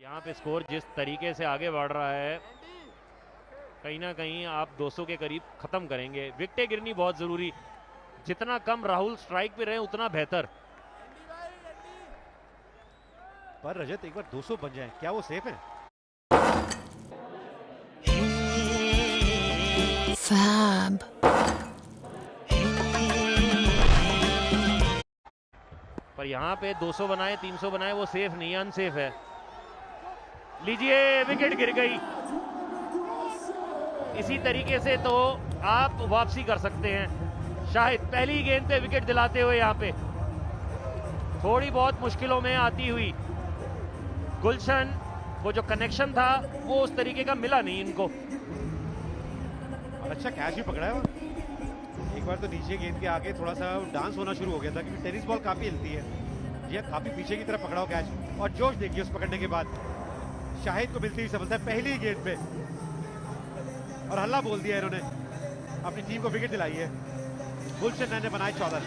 यहाँ पे स्कोर जिस तरीके से आगे बढ़ रहा है, कहीं ना कहीं आप 200 के करीब खत्म करेंगे। विकेटें गिरनी बहुत जरूरी, जितना कम राहुल स्ट्राइक पे रहे उतना बेहतर। पर रजत एक बार 200 बन जाए, क्या वो सेफ है? Fab. पर यहाँ पे 200 बनाए 300 बनाए वो सेफ नहीं है, अनसेफ है। लीजिए, विकेट गिर गई। इसी तरीके से तो आप वापसी कर सकते हैं। शाहिद पहली गेंद पे विकेट दिलाते हुए यहाँ पे थोड़ी बहुत मुश्किलों में आती हुई गुलशन, वो जो कनेक्शन था वो उस तरीके का मिला नहीं इनको। और अच्छा कैच भी पकड़ा है वो। एक बार तो नीचे गेंद के आगे थोड़ा सा डांस होना शुरू हो गया था, क्योंकि टेनिस बॉल काफी हिलती है। ये काफी पीछे की तरफ पकड़ा हो कैच, और जोश देखिए उस पकड़ने के बाद शाहिद को मिलती हुई सफलता पहली गेंद पे। और हल्ला बोल दिया इन्होंने, अपनी टीम को विकेट दिलाई है। गुलशन ने बनाए 14।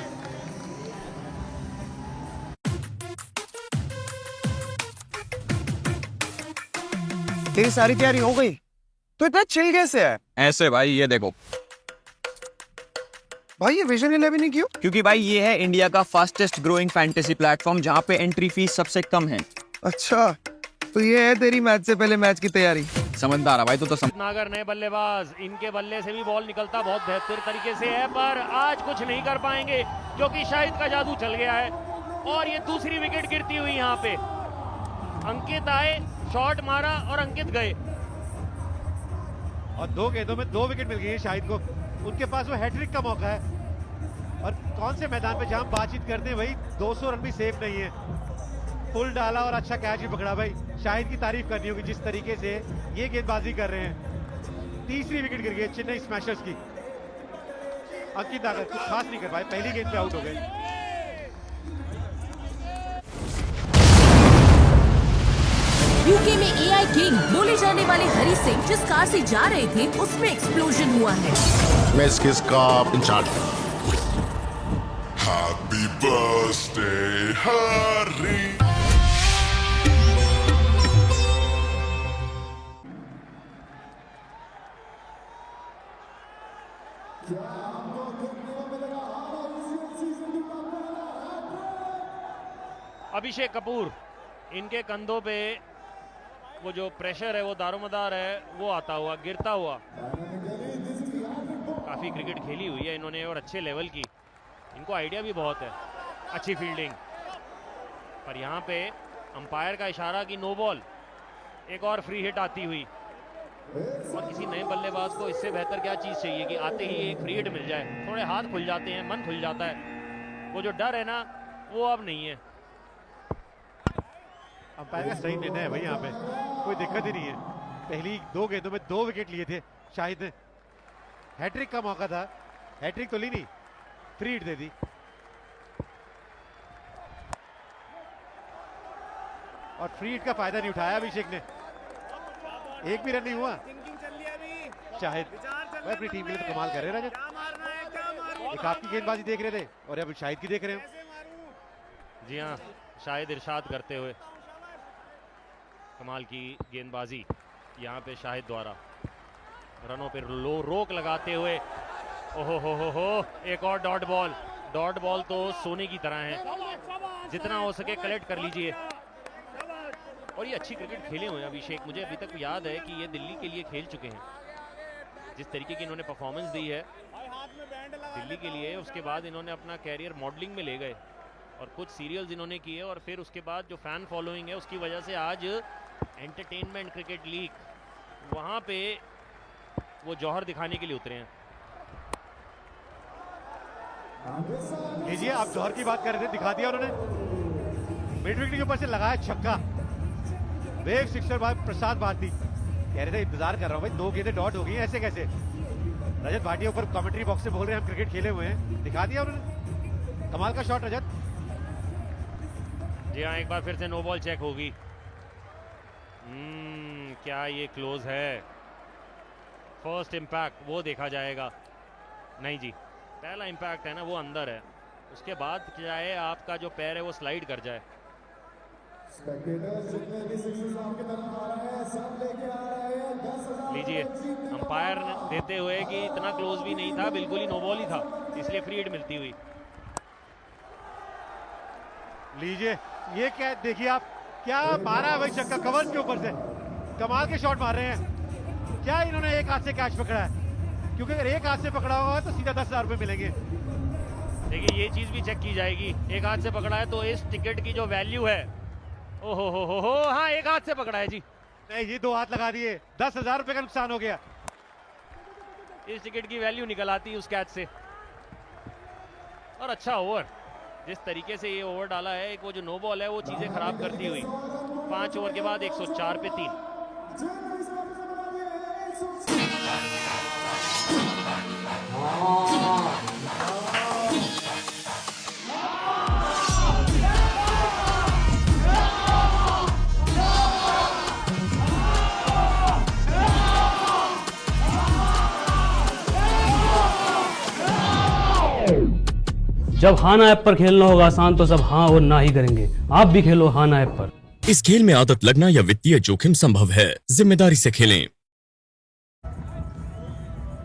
तेरी सारी तैयारी हो गई तो इतना चिल कैसे है? ऐसे भाई, ये देखो भाई ये विजन 11 ही क्यों? क्योंकि भाई ये है इंडिया का फास्टेस्ट ग्रोइंग फैंटेसी प्लेटफॉर्म, जहाँ पे एंट्री फीस सबसे कम है। अच्छा, तो ये है तेरी मैच से पहले मैच की तैयारी। समझदार है भाई तो नागर नए बल्लेबाज, इनके बल्ले से भी बॉल निकलता बहुत बेहतर तरीके से है, पर आज कुछ नहीं कर पाएंगे क्योंकि शाहिद का जादू चल गया है। और ये दूसरी विकेट गिरती हुई यहाँ पे। अंकित आए, शॉट मारा और अंकित गए। और 2 गेंदों में 2 विकेट मिल गई है शाहिद को। उनके पास वो हैट्रिक का मौका है, और कौन से मैदान पे जहां बातचीत करते हैं वही 200 रन भी सेफ नहीं है। फुल डाला और अच्छा कैच भी पकड़ा। भाई शाहिद की तारीफ करनी होगी जिस तरीके से ये गेंदबाजी कर रहे हैं। तीसरी विकेट गिर गई चेन्नई स्मैशर्स की। अंकित नागर कुछ खास नहीं कर पाए, पहली गेंद पे आउट हो गए। यूके में एआई किंग बोले जाने वाले हरी सिंह जिस कार से जा रहे थे उसमें एक्सप्लोजन हुआ है। मैं इस केस का इंचार्ज। हैप्पी बर्थडे हरी। अभिषेक कपूर, इनके कंधों पे वो जो प्रेशर है, वो दारोमदार है, वो आता हुआ गिरता हुआ। काफी क्रिकेट खेली हुई है इन्होंने और अच्छे लेवल की, इनको आइडिया भी बहुत है। अच्छी फील्डिंग, पर यहाँ पे अंपायर का इशारा कि नो बॉल। एक और फ्री हिट आती हुई, और किसी नए बल्लेबाज को इससे बेहतर क्या चीज चाहिए कि आते ही एक फ्री हिट मिल जाए। थोड़े हाथ खुल जाते हैं, मन खुल जाता है। वो जो डर है ना, वो अब नहीं है। अंपायर का सही निर्णय है भाई, यहाँ पे कोई दिक्कत ही नहीं है। पहली 2 गेंदों में 2 विकेट लिए थे शाहिद ने। हैट्रिक का मौका था, हैट्रिक तो ली नहीं, फ्री हिट दे दी। और फ्री हिट का फायदा नहीं उठाया अभिषेक ने। एक भी रन नहीं हुआ। शाहिद भाई अपनी टीम के लिए तो कमाल कर रहे हैं रजत। एक आपकी गेंदबाजी देख रहे थे और अब शाहिद की देख रहे हैं। जी हाँ, शाहिद इरशाद करते हुए। कमाल की गेंदबाजी यहाँ पे शाहिद द्वारा, रनों पे रोक लगाते हुए। ओहो हो, एक और डॉट बॉल। डॉट बॉल तो सोने की तरह है, जितना हो सके कलेक्ट कर लीजिए। और ये अच्छी क्रिकेट खेले हुए हैं अभिषेक। मुझे अभी तक याद है कि ये दिल्ली के लिए खेल चुके हैं। जिस तरीके की इन्होंने परफॉर्मेंस दी है दिल्ली के लिए, उसके बाद इन्होंने अपना कैरियर मॉडलिंग में ले गए और कुछ सीरियल्स इन्होंने किए, और फिर उसके बाद जो फैन फॉलोइंग है उसकी वजह से आज एंटरटेनमेंट क्रिकेट लीग, वहाँ पे वो जौहर दिखाने के लिए उतरे हैं। लीजिए, आप जौहर की बात कर रहे थे, दिखा दिया उन्होंने। मिड विकेट के ऊपर से लगाया छक्का, वेग सिक्सर भाई प्रसाद भारती। कह रहे थे इंतजार कर रहा हूं भाई, 2 गेंदें डॉट हो गई, ऐसे कैसे? रजत भाटिया ऊपर कमेंट्री बॉक्स से बोल रहे हैं हम क्रिकेट खेले हुए हैं। दिखा दिया उन्होंने, कमाल का शॉट रजत। जी हाँ, एक बार फिर से नो बॉल चेक होगी। क्या ये क्लोज है? फर्स्ट इंपैक्ट वो देखा जाएगा। नहीं जी, पहला इंपैक्ट है ना, वो अंदर है। उसके बाद चाहे आपका जो पैर है वो स्लाइड कर जाए, लीजिए, अंपायर देते हुए कि इतना क्लोज भी नहीं था, बिल्कुल ही नो बॉल ही था, इसलिए फ्री हिट मिलती हुई। लीजिए, ये क्या देखिए आप, क्या मारा है भाई छक्का कवर के ऊपर से, कमाल के शॉट मार रहे हैं। क्या इन्होंने एक हाथ से कैच पकड़ा है? क्योंकि अगर एक हाथ से पकड़ा होगा तो सीधा 10,000 रुपए मिलेंगे। देखिए ये चीज भी चेक की जाएगी, एक हाथ से पकड़ा है तो इस टिकट की जो वैल्यू है, ओहो हो, हाँ एक हाथ से पकड़ा है जी। नहीं जी, 2 हाथ लगा दिए, 10,000 रुपए का नुकसान हो गया। इस टिकट की वैल्यू निकल आती उस कैच से। और अच्छा ओवर, जिस तरीके से ये ओवर डाला है, एक वो जो नो बॉल है वो चीजें खराब करती हुई। 5 ओवर के बाद 104 पे 3। जब हाना ऐप पर खेलना होगा आसान तो सब हाँ और ना ही करेंगे। आप भी खेलो हाना ऐप पर। इस खेल में आदत लगना या वित्तीय जोखिम संभव है, जिम्मेदारी से खेलें।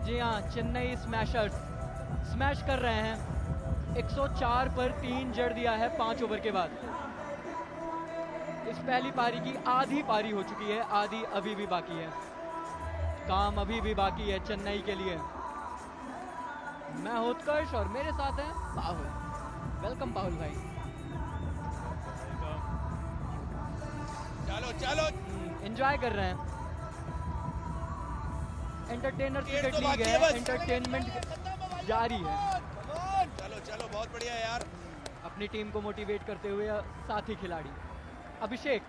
जी हाँ, चेन्नई स्मैशर्स स्मैश कर रहे हैं। 104 पर 3 जड़ दिया है 5 ओवर के बाद। इस पहली पारी की आधी पारी हो चुकी है, आधी अभी भी बाकी है। काम अभी भी बाकी है चेन्नई के लिए। मैं उत्कर्ष और मेरे साथ हैं पाहुल। वेलकम पाहुल भाई। चलो एंजॉय कर रहे हैं। एंटरटेनर क्रिकेट लीग है, एंटरटेनमेंट जारी है। चलो बहुत बढ़िया यार। अपनी टीम को मोटिवेट करते हुए साथी खिलाड़ी अभिषेक।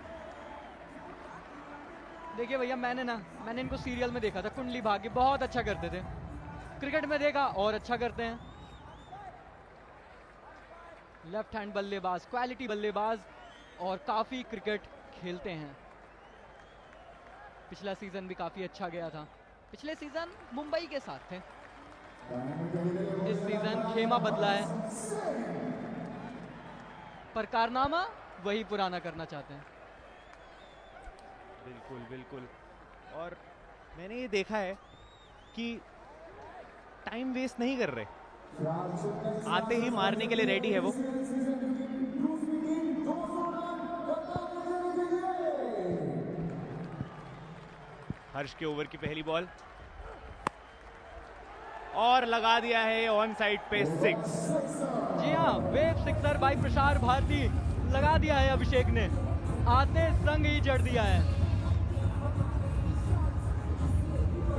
देखिए भैया, मैंने इनको सीरियल में देखा था, कुंडली भाग्य बहुत अच्छा करते थे। क्रिकेट में देखा और अच्छा करते हैं। लेफ्ट हैंड बल्लेबाज, क्वालिटी बल्लेबाज और काफी क्रिकेट खेलते हैं। पिछला सीजन भी काफी अच्छा गया था। पिछले सीजन मुंबई के साथ थे, इस सीजन खेमा बदला है, पर कारनामा वही पुराना करना चाहते हैं। बिल्कुल। और मैंने ये देखा है कि टाइम वेस्ट नहीं कर रहे, आते ही मारने के लिए रेडी है वो। हर्ष के ओवर की पहली बॉल और लगा दिया है ऑन साइड पे 6। जी हाँ, wave sixer by Prasar Bharati लगा दिया है अभिषेक ने। आते संग ही जड़ दिया है।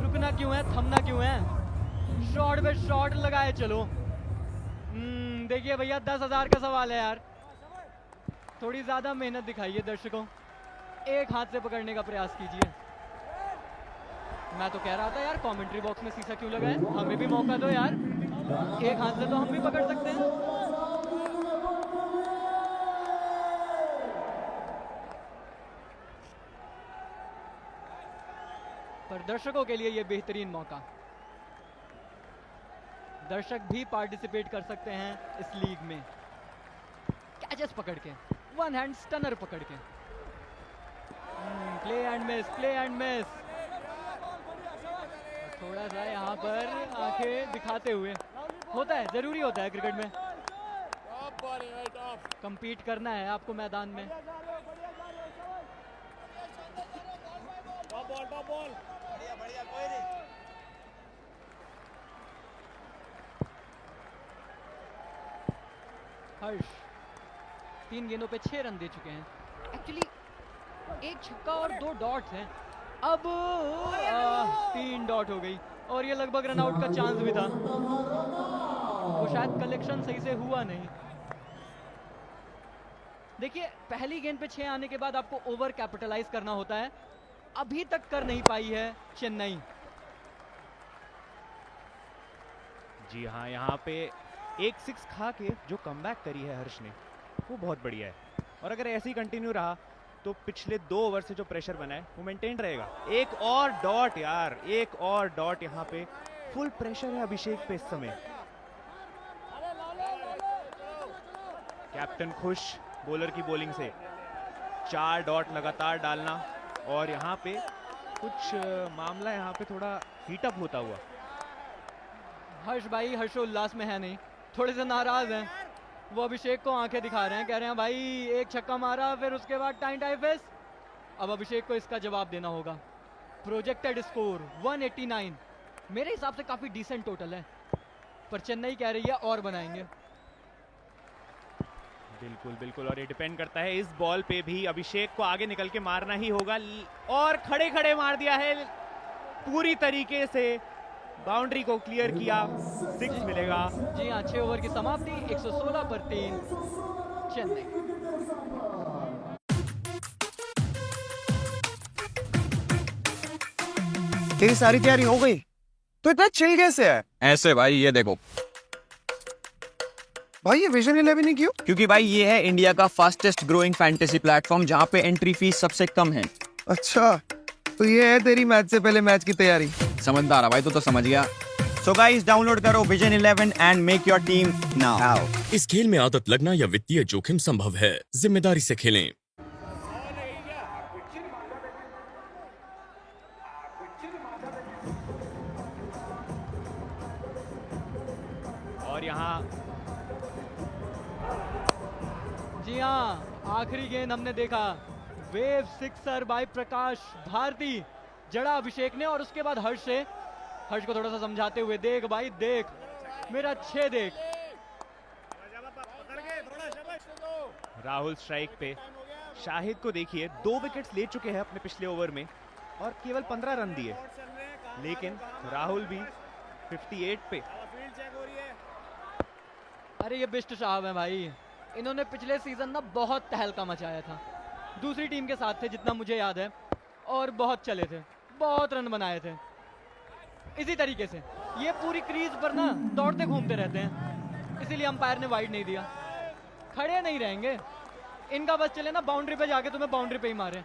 रुकना क्यों है, थमना क्यों है, शॉट पे शॉट लगाए चलो। देखिए भैया, 10,000 का सवाल है यार। थोड़ी ज्यादा मेहनत दिखाइए दर्शकों, एक हाथ से पकड़ने का प्रयास कीजिए। मैं तो कह रहा था यार, कमेंट्री बॉक्स में शीशा क्यों लगाए, हमें भी मौका दो यार। एक हाथ से तो हम भी पकड़ सकते हैं। पर दर्शकों के लिए यह बेहतरीन मौका। दर्शक भी पार्टिसिपेट कर सकते हैं इस लीग में। कैचेस पकड़ के, वन हैंड स्टनर पकड़ के, प्ले एंड मिस। थोड़ा सा यहाँ पर आंखें दिखाते हुए, होता है, जरूरी होता है क्रिकेट में। कंपीट करना है आपको मैदान में। बढ़िया कोई नहीं। हर्ष 3 गेंदों पे 6 रन दे चुके हैं। एक्चुअली 1 छक्का और 2 डॉट्स हैं। अब 3 डॉट हो गई और ये लगभग रन आउट का चांस भी था। वो शायद कलेक्शन सही से हुआ नहीं। देखिए, पहली गेंद पे 6 आने के बाद आपको ओवर कैपिटलाइज करना होता है। अभी तक कर नहीं पाई है चेन्नई। जी हाँ, यहाँ पे 1 6 खा के जो कमबैक करी है हर्ष ने, वो बहुत बढ़िया है। और अगर ऐसे ही कंटिन्यू रहा तो पिछले 2 ओवर से जो प्रेशर बना है वो मेंटेन रहेगा। एक और डॉट यार, एक और डॉट। यहाँ पे फुल प्रेशर है अभिषेक पे इस समय। कैप्टन खुश बॉलर की बॉलिंग से। 4 डॉट लगातार डालना, और यहाँ पे कुछ मामला यहाँ पे थोड़ा हीटअप होता हुआ। हर्ष भाई हर्षोल्लास में है नहीं, थोड़े से नाराज हैं। वो अभिषेक को आंखें दिखा रहे हैं, कह रहे हैं भाई एक छक्का मारा, फिर उसके बाद टाइम फेस। अब अभिषेक को इसका जवाब देना होगा। प्रोजेक्टेड स्कोर 189, मेरे हिसाब से काफी डिसेंट टोटल है, पर चेन्नई कह रही है और बनाएंगे। बिल्कुल बिल्कुल, और ये डिपेंड करता है इस बॉल पे भी। अभिषेक को आगे निकल के मारना ही होगा, और खड़े खड़े मार दिया है पूरी तरीके से, बाउंड्री को क्लियर किया, 6 मिलेगा। जी हाँ, 6 ओवर की समाप्ति, 116 पर 3 चेन्नई। तेरी सारी तैयारी हो गई? तो इतना चिल कैसे है? ऐसे भाई, ये देखो भाई ये विजन 11 ही क्यों? क्योंकि भाई ये है इंडिया का फास्टेस्ट ग्रोइंग फैंटेसी प्लेटफॉर्म जहाँ पे एंट्री फीस सबसे कम है। अच्छा, तो ये है तेरी मैच से पहले मैच की तैयारी। समझदार है भाई, तो समझ गया। सो गाइस, डाउनलोड करो vision 11 and make your team now. इस खेल में आदत लगना या वित्तीय जोखिम संभव है, जिम्मेदारी से खेलें। और यहाँ जी हाँ, आखिरी गेंद हमने देखा, वेव सिक्सर बाय प्रकाश भारती, जड़ा अभिषेक ने, और उसके बाद हर्ष से। हर्ष को थोड़ा सा समझाते हुए, देख भाई देख, मेरा 6 देख। राहुल स्ट्राइक पे, शाहिद को देखिए 2 विकेट्स ले चुके हैं अपने पिछले ओवर में और केवल 15 रन दिए, लेकिन राहुल भी 58 पे। अरे ये बिष्ट साहब हैं भाई, इन्होंने पिछले सीजन ना बहुत तहलका मचाया था, दूसरी टीम के साथ थे जितना मुझे याद है, और बहुत चले थे, बहुत रन बनाए थे। इसी तरीके से ये पूरी क्रीज पर ना दौड़ते घूमते रहते हैं, इसीलिए अंपायर ने वाइड नहीं दिया। खड़े नहीं रहेंगे, इनका बस चले ना बाउंड्री पे जाके तुम्हें बाउंड्री पे ही मारे।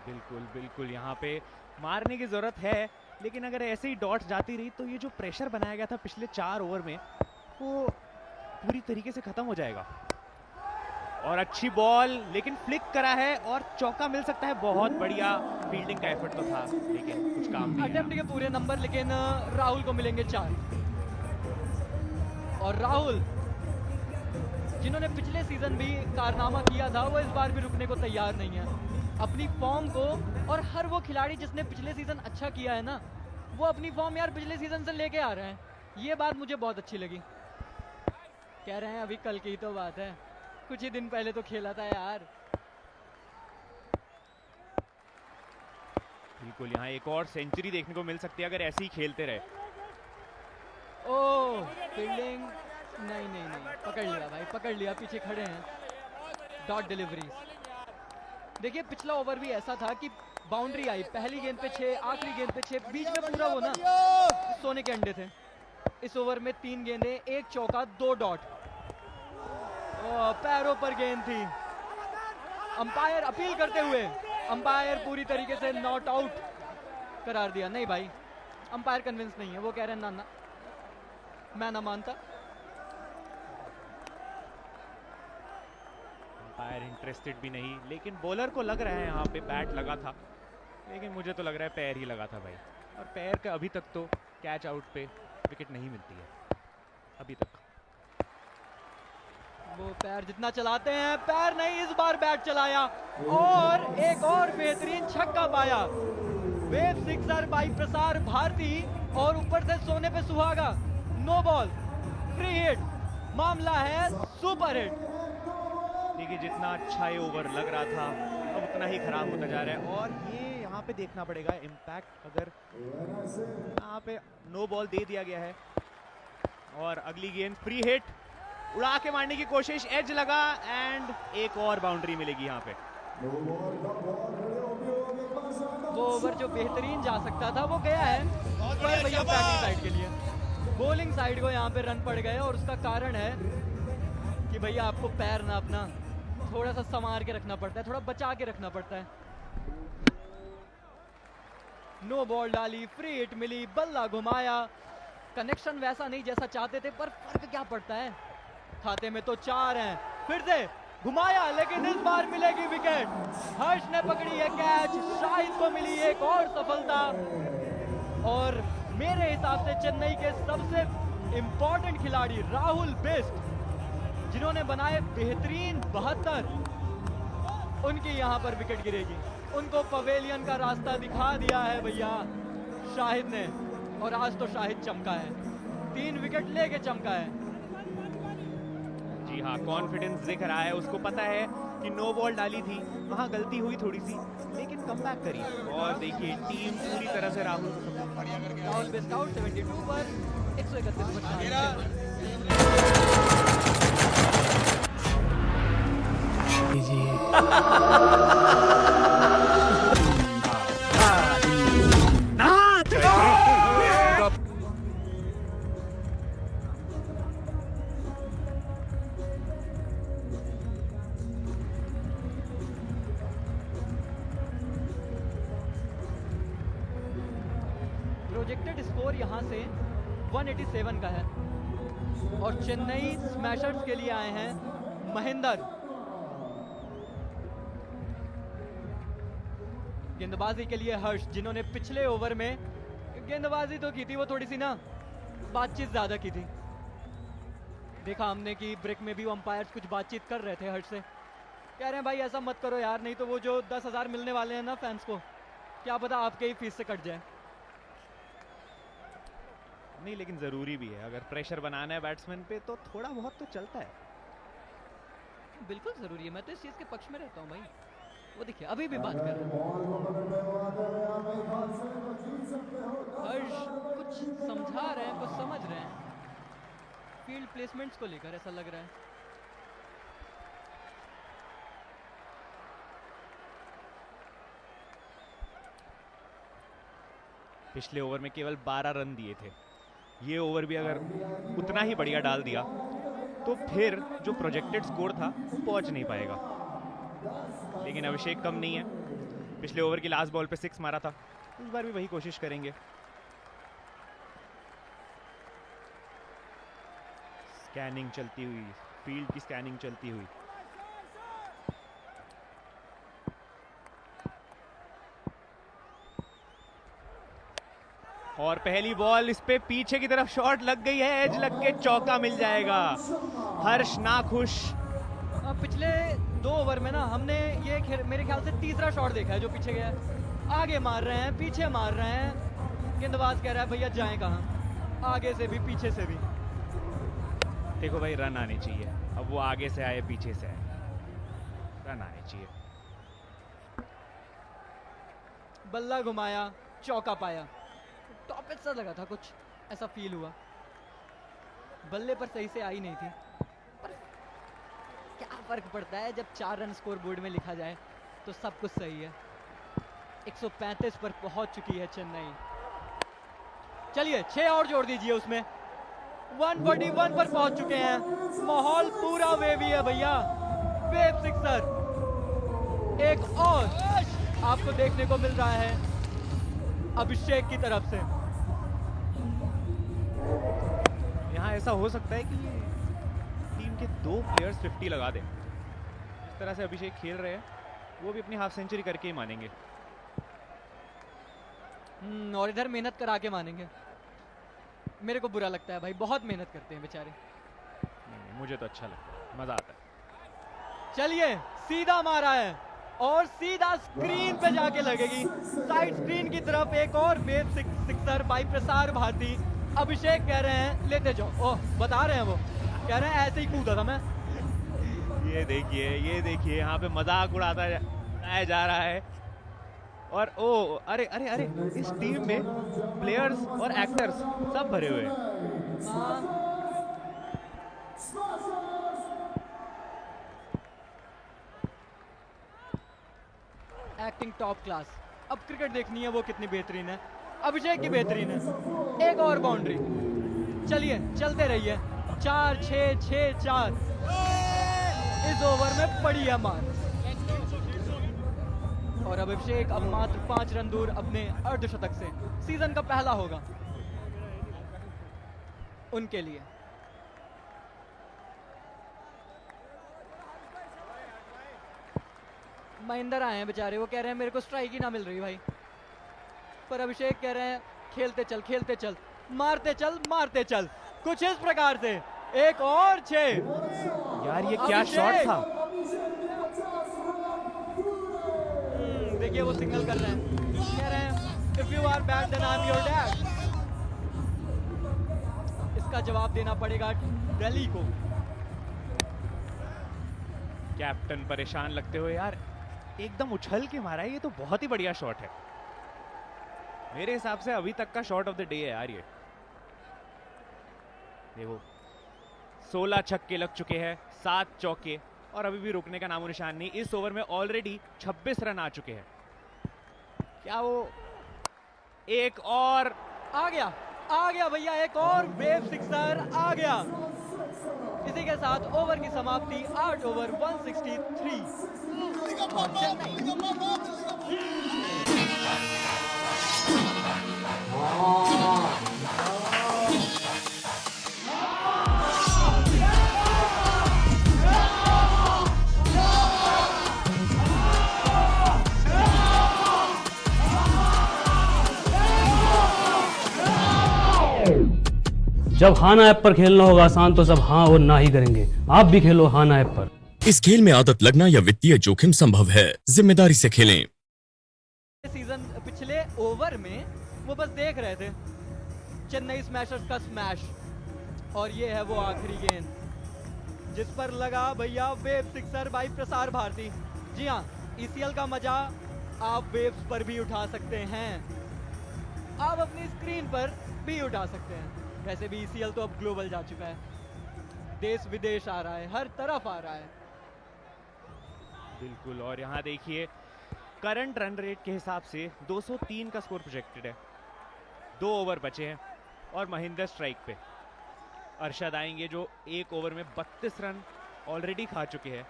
बिल्कुल बिल्कुल, यहाँ पे मारने की जरूरत है, लेकिन अगर ऐसे ही डॉट्स जाती रही तो ये जो प्रेशर बनाया गया था पिछले 4 ओवर में, वो पूरी तरीके से खत्म हो जाएगा। और अच्छी बॉल, लेकिन फ्लिक करा है और चौका मिल सकता है। बहुत बढ़िया फील्डिंग का एफर्ट तो था, लेकिन कुछ काम नहीं। अटेम्प्ट के पूरे नंबर, लेकिन राहुल को मिलेंगे 4। और राहुल जिन्होंने पिछले सीजन भी कारनामा किया था, वो इस बार भी रुकने को तैयार नहीं है। अपनी फॉर्म को, और हर वो खिलाड़ी जिसने पिछले सीजन अच्छा किया है ना, वो अपनी फॉर्म यार पिछले सीजन से लेके आ रहे हैं। ये बात मुझे बहुत अच्छी लगी। कह रहे हैं अभी कल की तो बात है, कुछ ही दिन पहले तो खेला था यार। बिल्कुल, यहाँ एक और सेंचुरी देखने को मिल सकती है अगर ऐसे ही खेलते रहे। ओह, फील्डिंग नहीं नहीं नहीं, पकड़ लिया भाई, पकड़ लिया, पीछे खड़े हैं। Dot delivery. देखिए पिछला ओवर भी ऐसा था कि बाउंड्री आई, पहली गेंद पे 6, आखिरी गेंद पे 6, बीच में पूरा वो ना सोने के अंडे थे। इस ओवर में 3 गेंदें, 1 चौका, 2 डॉट। पैरों पर गेंद थी। अंपायर अपील करते हुए, अंपायर पूरी तरीके से नॉट आउट करार दिया। नहीं भाई, अंपायर कन्विंस नहीं है, वो कह रहे हैं ना ना, मैं ना मानता। अंपायर इंटरेस्टेड भी नहीं, लेकिन बॉलर को लग रहा है यहाँ पे बैट लगा था, लेकिन मुझे तो लग रहा है पैर ही लगा था भाई। और पैर का अभी तक तो कैच आउट पे विकेट नहीं मिलती है अभी तक। वो पैर जितना चलाते हैं, पैर नहीं, इस बार बैट चलाया और एक और बेहतरीन छक्का पाया। Wave sixer by Prasar Bharati, और ऊपर से सोने पे सुहागा। नो बॉल, फ्री हिट, मामला है सुपर हिट। देखिए जितना अच्छा ये ओवर लग रहा था, अब उतना ही खराब होता जा रहा है। और ये यहाँ पे देखना पड़ेगा इम्पैक्ट, अगर यहाँ पे नो बॉल दे दिया गया है और अगली गेंद फ्री हिट, उड़ा के मारने की कोशिश, एज लगा, एंड एक और बाउंड्री मिलेगी यहाँ पे। वो ओवर जो बेहतरीन जा सकता था वो गया है, पर भैया बैटिंग साइड के लिए, बॉलिंग साइड को यहाँ पे रन पड़ गए। और उसका कारण है कि भैया आपको पैर ना अपना थोड़ा सा संवार के रखना पड़ता है, थोड़ा बचा के रखना पड़ता है। नो बॉल डाली, फ्री हिट मिली, बल्ला घुमाया, कनेक्शन वैसा नहीं जैसा चाहते थे, पर फर्क क्या पड़ता है, खाते में तो 4 हैं। फिर से घुमाया, लेकिन इस बार मिलेगी विकेट। हर्ष ने पकड़ी है कैच, शाहिद को मिली एक और सफलता। और मेरे हिसाब से चेन्नई के सबसे इंपॉर्टेंट खिलाड़ी राहुल बिष्ट, जिन्होंने बनाए बेहतरीन 72, उनकी यहां पर विकेट गिरेगी। उनको पवेलियन का रास्ता दिखा दिया है भैया शाहिद ने, और आज तो शाहिद चमका है, 3 विकेट लेके चमका है। जी हाँ, कॉन्फिडेंस दिख रहा है, उसको पता है कि नो बॉल डाली थी, वहां गलती हुई थोड़ी सी, लेकिन कमबैक करी। और देखिए टीम पूरी तरह से राहुल बिष्ट आउट 72 पर 131 पर। प्रोजेक्टेड स्कोर यहां से 187 का है और चेन्नई स्मैशर्स के लिए आए हैं महेंद्र। गेंदबाजी के लिए हर्ष, जिन्होंने पिछले ओवर में गेंदबाजी तो की थी, वो थोड़ी सी ना बातचीत ज्यादा की थी। देखा हमने कि ब्रेक में भी अंपायर्स कुछ बातचीत कर रहे थे हर्ष से, कह रहे हैं भाई ऐसा मत करो यार, नहीं तो वो जो 10,000 मिलने वाले हैं ना फैंस को, क्या पता आपके ही फीस से कट जाए। नहीं, लेकिन जरूरी भी है, अगर प्रेशर बनाना है बैट्समैन पे तो थोड़ा बहुत तो चलता है। बिल्कुल जरूरी है, मैं तो इस चीज के पक्ष में रहता हूँ भाई। वो देखिए अभी भी बात कर रहे हैं, हर्ष कुछ समझा रहे हैं, कुछ समझ रहे हैं फील्ड प्लेसमेंट्स को लेकर, ऐसा लग रहा है। पिछले ओवर में केवल 12 रन दिए थे, ये ओवर भी अगर उतना ही बढ़िया डाल दिया तो फिर जो प्रोजेक्टेड स्कोर था पहुंच नहीं पाएगा। लेकिन अभिषेक कम नहीं है, पिछले ओवर की लास्ट बॉल पे 6 मारा था, इस बार भी वही कोशिश करेंगे। स्कैनिंग चलती हुई, फील्ड की स्कैनिंग चलती हुई। और पहली बॉल इस पे पीछे की तरफ शॉट लग गई है, एज लग के चौका मिल जाएगा। हर्ष नाखुश। पिछले 2 ओवर में ना हमने ये मेरे ख्याल से तीसरा शॉट देखा है जो पीछे गया। आगे मार रहे हैं, पीछे मार रहे हैं, गेंदबाज कह रहा है भैया जाएं कहां, आगे से भी पीछे से भी। देखो भाई रन आने चाहिए, अब वो आगे से आए पीछे से आए, रन आने चाहिए। बल्ला घुमाया, चौका पाया, टॉप सा लगा था, कुछ ऐसा फील हुआ। बल्ले पर सही से आई नहीं थी, पर क्या फर्क पड़ता है जब 4 रन स्कोर बोर्ड में लिखा जाए तो सब कुछ सही है। 135 पर पहुंच चुकी है चेन्नई। चलिए 6 और जोड़ दीजिए उसमें, 141 पर पहुंच चुके हैं। माहौल पूरा वेवी है भैया, वेव सिक्सर एक और आपको देखने को मिल रहा है अभिषेक की तरफ से। यहाँ ऐसा हो सकता है कि टीम के 2 प्लेयर्स 50 लगा दें। इस तरह से अभिषेक खेल रहे हैं, वो भी अपनी हाफ सेंचुरी करके ही मानेंगे। और इधर मेहनत करा के मानेंगे। मेरे को बुरा लगता है भाई, बहुत मेहनत करते हैं बेचारे। नहीं, मुझे तो अच्छा लगता है, मजा आता है। चलिए सीधा मारा है और सीधा स्क्रीन पे जाके लगेगी, साइड स्क्रीन की तरफ। एक और wave sixer by Prasar Bharati. अभिषेक कह रहे हैं लेते जाओ, ओह बता रहे हैं, वो कह रहे हैं ऐसे ही कूदा था मैं। ये देखिए यहाँ पे मजाक उड़ाता जा रहा है। और ओ अरे अरे अरे, इस टीम में प्लेयर्स और एक्टर्स सब भरे हुए हैं। Acting top class. अब क्रिकेट देखनी है वो कितनी बेहतरीन है, अभिषेक की बेहतरीन है। एक और बाउंड्री, चलिए चलते रहिए। 4-6-6-4 इस ओवर में पड़ी है मार। और अब अभिषेक अब मात्र 5 रन दूर अपने अर्धशतक से, सीजन का पहला होगा उनके लिए। महेंद्र आए हैं बेचारे, वो कह रहे हैं मेरे को स्ट्राइक ही ना मिल रही भाई, पर अभिषेक कह रहे हैं खेलते चल, मारते चल, कुछ इस प्रकार से। एक और 6। यार ये क्या शॉट था। देखिए वो सिग्नल कर रहे हैं, कह रहे हैं if you are bad then I am your dad. इसका जवाब देना पड़ेगा दिल्ली को। कैप्टन परेशान लगते हुए, यार एकदम उछल के मारा है, ये तो बहुत ही बढ़िया शॉट है। मेरे हिसाब से अभी तक का शॉट ऑफ द डे है यार ये। देखो 16 छक्के लग चुके हैं, 7 चौके, और अभी भी रुकने का नामो निशान नहीं। इस ओवर में ऑलरेडी 26 रन आ चुके हैं। क्या वो एक और आ गया भैया, एक और वेव सिक्सर आ गया। इसी के साथ ओवर की समाप्ति 8 ओवर 163। जब हाना ऐप पर खेलना होगा आसान तो सब हाँ और ना ही करेंगे। आप भी खेलो हाना ऐप पर। इस खेल में आदत लगना या वित्तीय जोखिम संभव है, जिम्मेदारी से खेलें। सीजन पिछले ओवर में वो बस देख रहे थे चेन्नई स्मैशर्स का स्मैश, और ये है वो आखिरी गेंद जिस पर लगा भैया wave sixer by Prasar Bharati. जी हाँ, ईसीएल का मजा आप वेव्स पर भी उठा सकते हैं, आप अपनी स्क्रीन पर भी उठा सकते हैं। वैसे भी ईसीएल तो अब ग्लोबल जा चुका है, देश विदेश आ रहा है, हर तरफ आ रहा है। बिल्कुल, और यहाँ देखिए करंट रन रेट के हिसाब से 203 का स्कोर प्रोजेक्टेड है। 2 ओवर बचे हैं और महेंद्र स्ट्राइक पे। अरशद आएंगे जो 1 ओवर में 32 रन ऑलरेडी खा चुके हैं।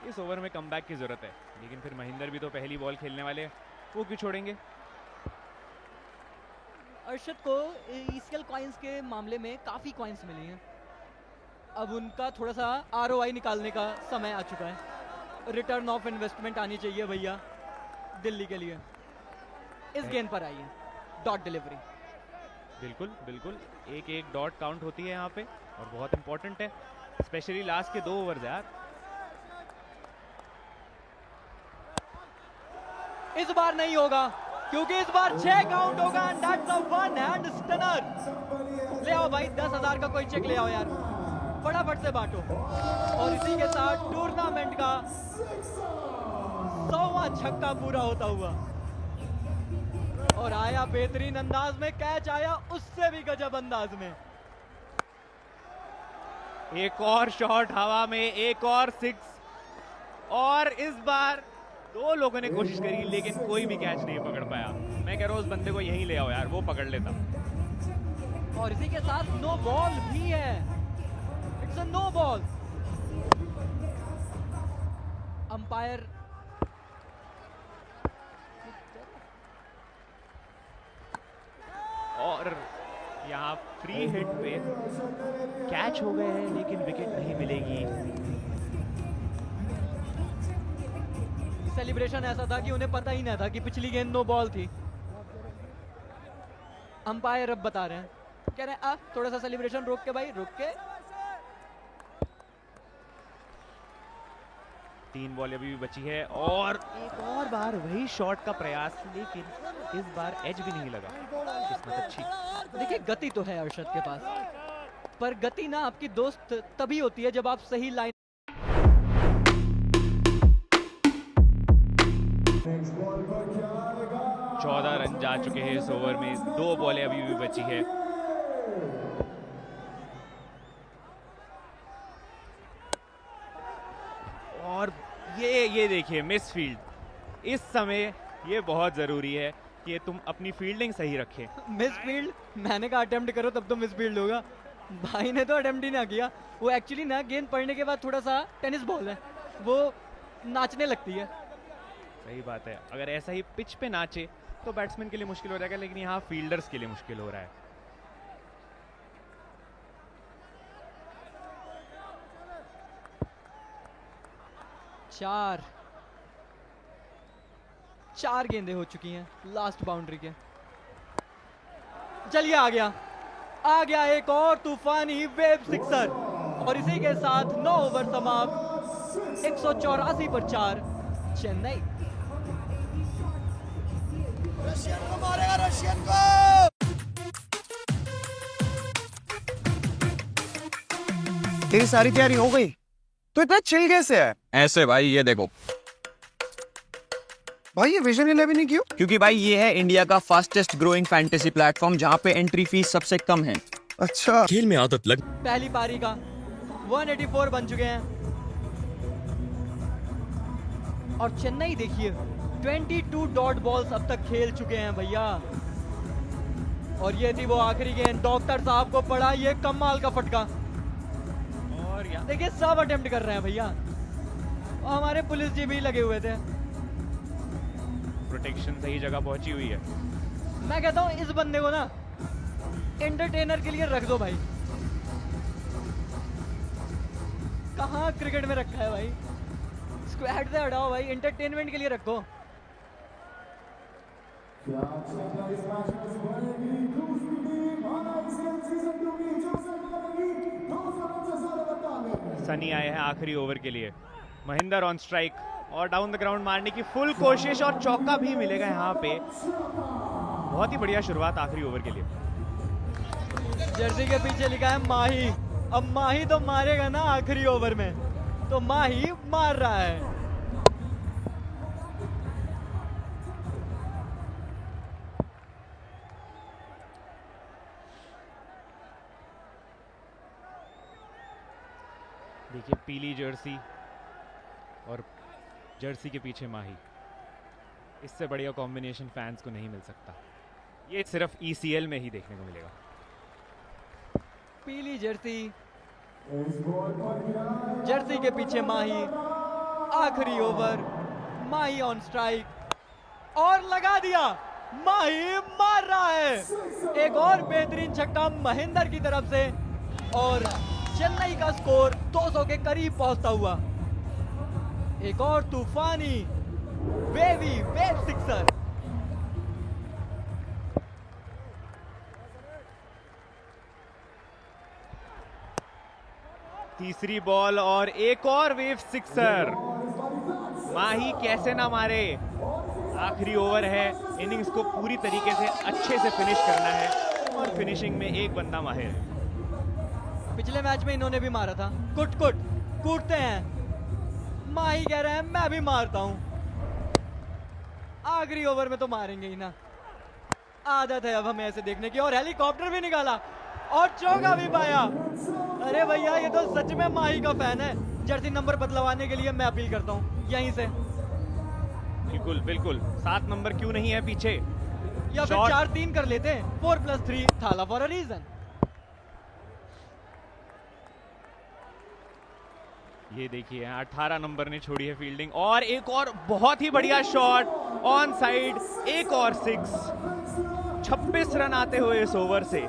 इस ओवर में कमबैक की जरूरत है, लेकिन फिर महेंद्र भी तो पहली बॉल खेलने वाले हैं, वो क्यों छोड़ेंगे। अरशद को ईसीएल कॉइन्स के मामले में काफ़ी कॉइन्स मिली हैं, अब उनका थोड़ा सा आरओआई निकालने का समय आ चुका है। रिटर्न ऑफ इन्वेस्टमेंट आनी चाहिए भैया दिल्ली के लिए। इस गेंद पर आई है डॉट डिलीवरी। बिल्कुल बिल्कुल, एक डॉट काउंट होती है यहाँ पे और बहुत इंपॉर्टेंट है, स्पेशली लास्ट के 2 ओवर यार। इस बार नहीं होगा क्योंकि इस बार 6 काउंट होगा and that's a one hand stunner. ले आओ भाई 10,000 का कोई चेक ले आओ यार, फटाफट से बांटो। और इसी के साथ टूर्नामेंट का 100वां छक्का पूरा होता हुआ, और आया बेहतरीन अंदाज में, कैच आया उससे भी गजब अंदाज में। एक और शॉट हवा में, एक और 6, और इस बार 2 लोगों ने कोशिश करी लेकिन कोई भी कैच नहीं पकड़ पाया। मैं कह रहा हूँ उस बंदे को यहीं ले आओ यार, वो पकड़ लेता। और इसी के साथ नो बॉल भी है, it's a no ball. Umpire और यहाँ फ्री हिट पे कैच हो गए हैं लेकिन विकेट नहीं मिलेगी। सेलिब्रेशन ऐसा था कि उन्हें पता ही नहीं था कि पिछली गेंद नो बॉल थी। अंपायर अब बता रहे हैं, कह रहे हैं थोड़ा सा सेलिब्रेशन रोक के भाई, रोक के। 3 बॉल अभी भी बची है और एक और बार वही शॉट का प्रयास, लेकिन इस बार एज भी नहीं लगा। किस्मत अच्छी। देखिए गति तो है अरशद के पास, पर गति ना आपकी दोस्त तभी होती है जब आप सही लाइन। चौदह रन जा चुके हैं इस ओवर में, 2 बॉलें अभी भी बची है। और ये देखिए मिस फील्ड। इस समय ये बहुत जरूरी है कि तुम अपनी फील्डिंग सही रखें। मिस फील्ड, मैंने कहा अटेम्प्ट करो तब तो मिस फील्ड होगा। भाई ने तो अटेम्प्ट ही ना किया, वो एक्चुअली ना गेंद पड़ने के बाद थोड़ा सा टेनिस बॉल है, वो नाचने लगती है। सही बात है, अगर ऐसा ही पिच पे नाचे तो बैट्समैन के लिए मुश्किल हो जाएगा, लेकिन यहाँ फील्डर्स के लिए मुश्किल हो रहा है। 4 गेंदें हो चुकी हैं लास्ट बाउंड्री के। चलिए आ गया एक और तूफानी वेव सिक्सर और इसी के साथ 9 ओवर समाप्त। 184 पर 4 चेन्नई। रशियन को मारेगा, रशियन को। तेरी सारी तैयारी हो गई तो इतना चिल कैसे है? ऐसे भाई, ये देखो। भाई ये विजन 11 ही क्यों? क्योंकि भाई ये है इंडिया का फास्टेस्ट ग्रोइंग फैंटेसी प्लेटफॉर्म जहाँ पे एंट्री फीस सबसे कम है। अच्छा, खेल में आदत लग पहली पारी का 184 बन चुके हैं और चेन्नई देखिए 22 डॉट बॉल्स अब तक खेल चुके हैं भैया। और ये थी वो आखिरी गेंद, डॉक्टर साहब को पड़ा ये कमाल का फटका। और यहाँ देखिए सब अटेम्प्ट कर रहे हैं भैया और हमारे पुलिस जी भी लगे हुए थे। प्रोटेक्शन सही जगह पहुंची हुई है। मैं कहता हूँ इस बंदे को ना एंटरटेनर के लिए रख दो भाई। कहाँ क्रिकेट में रखा है भाई, स्क्वाड से हटाओ भाई, एंटरटेनमेंट के लिए रखो। सनी आए हैं आखिरी ओवर के लिए। महेंद्र ऑन स्ट्राइक और डाउन द ग्राउंड मारने की फुल कोशिश और चौका भी मिलेगा यहाँ पे। बहुत ही बढ़िया शुरुआत आखिरी ओवर के लिए। जर्सी के पीछे लिखा है माही। अब माही तो मारेगा ना आखिरी ओवर में, तो माही मार रहा है। देखिए पीली जर्सी और जर्सी के पीछे माही, इससे बढ़िया कॉम्बिनेशन फैंस को नहीं मिल सकता। ये सिर्फ ECL में ही देखने को मिलेगा। पीली जर्सी, जर्सी के पीछे माही, आखिरी ओवर, माही ऑन स्ट्राइक और लगा दिया। माही मार रहा है। एक और बेहतरीन छक्का महेंद्र की तरफ से और चेन्नई का स्कोर 200 के करीब पहुंचता हुआ। एक और तूफानी वेव सिक्सर। तीसरी बॉल और एक और वेव सिक्सर। माही कैसे ना मारे। आखिरी ओवर है, इनिंग्स को पूरी तरीके से अच्छे से फिनिश करना है और फिनिशिंग में एक बंदा माहिर है। पिछले मैच में इन्होंने भी मारा था। कूटते हैं। माही कह रहे हैं मैं भी मारता हूं। आखिरी ओवर में तो मारेंगे ही ना, आदत है अब हमें ऐसे देखने की। और हेलीकॉप्टर भी निकाला और चौका भी पाया। अरे भैया ये तो सच में माही का फैन है। जर्सी नंबर बदलवाने के लिए मैं अपील करता हूं यहीं से। बिल्कुल 7 नंबर क्यों नहीं है पीछे, या फिर 4-3 कर लेते। 4+3 थाला फॉर अ रीजन। ये देखिए 18 नंबर ने छोड़ी है फील्डिंग और एक और बहुत ही बढ़िया शॉट ऑन साइड। एक और 6। 26 रन आते हुए इस ओवर से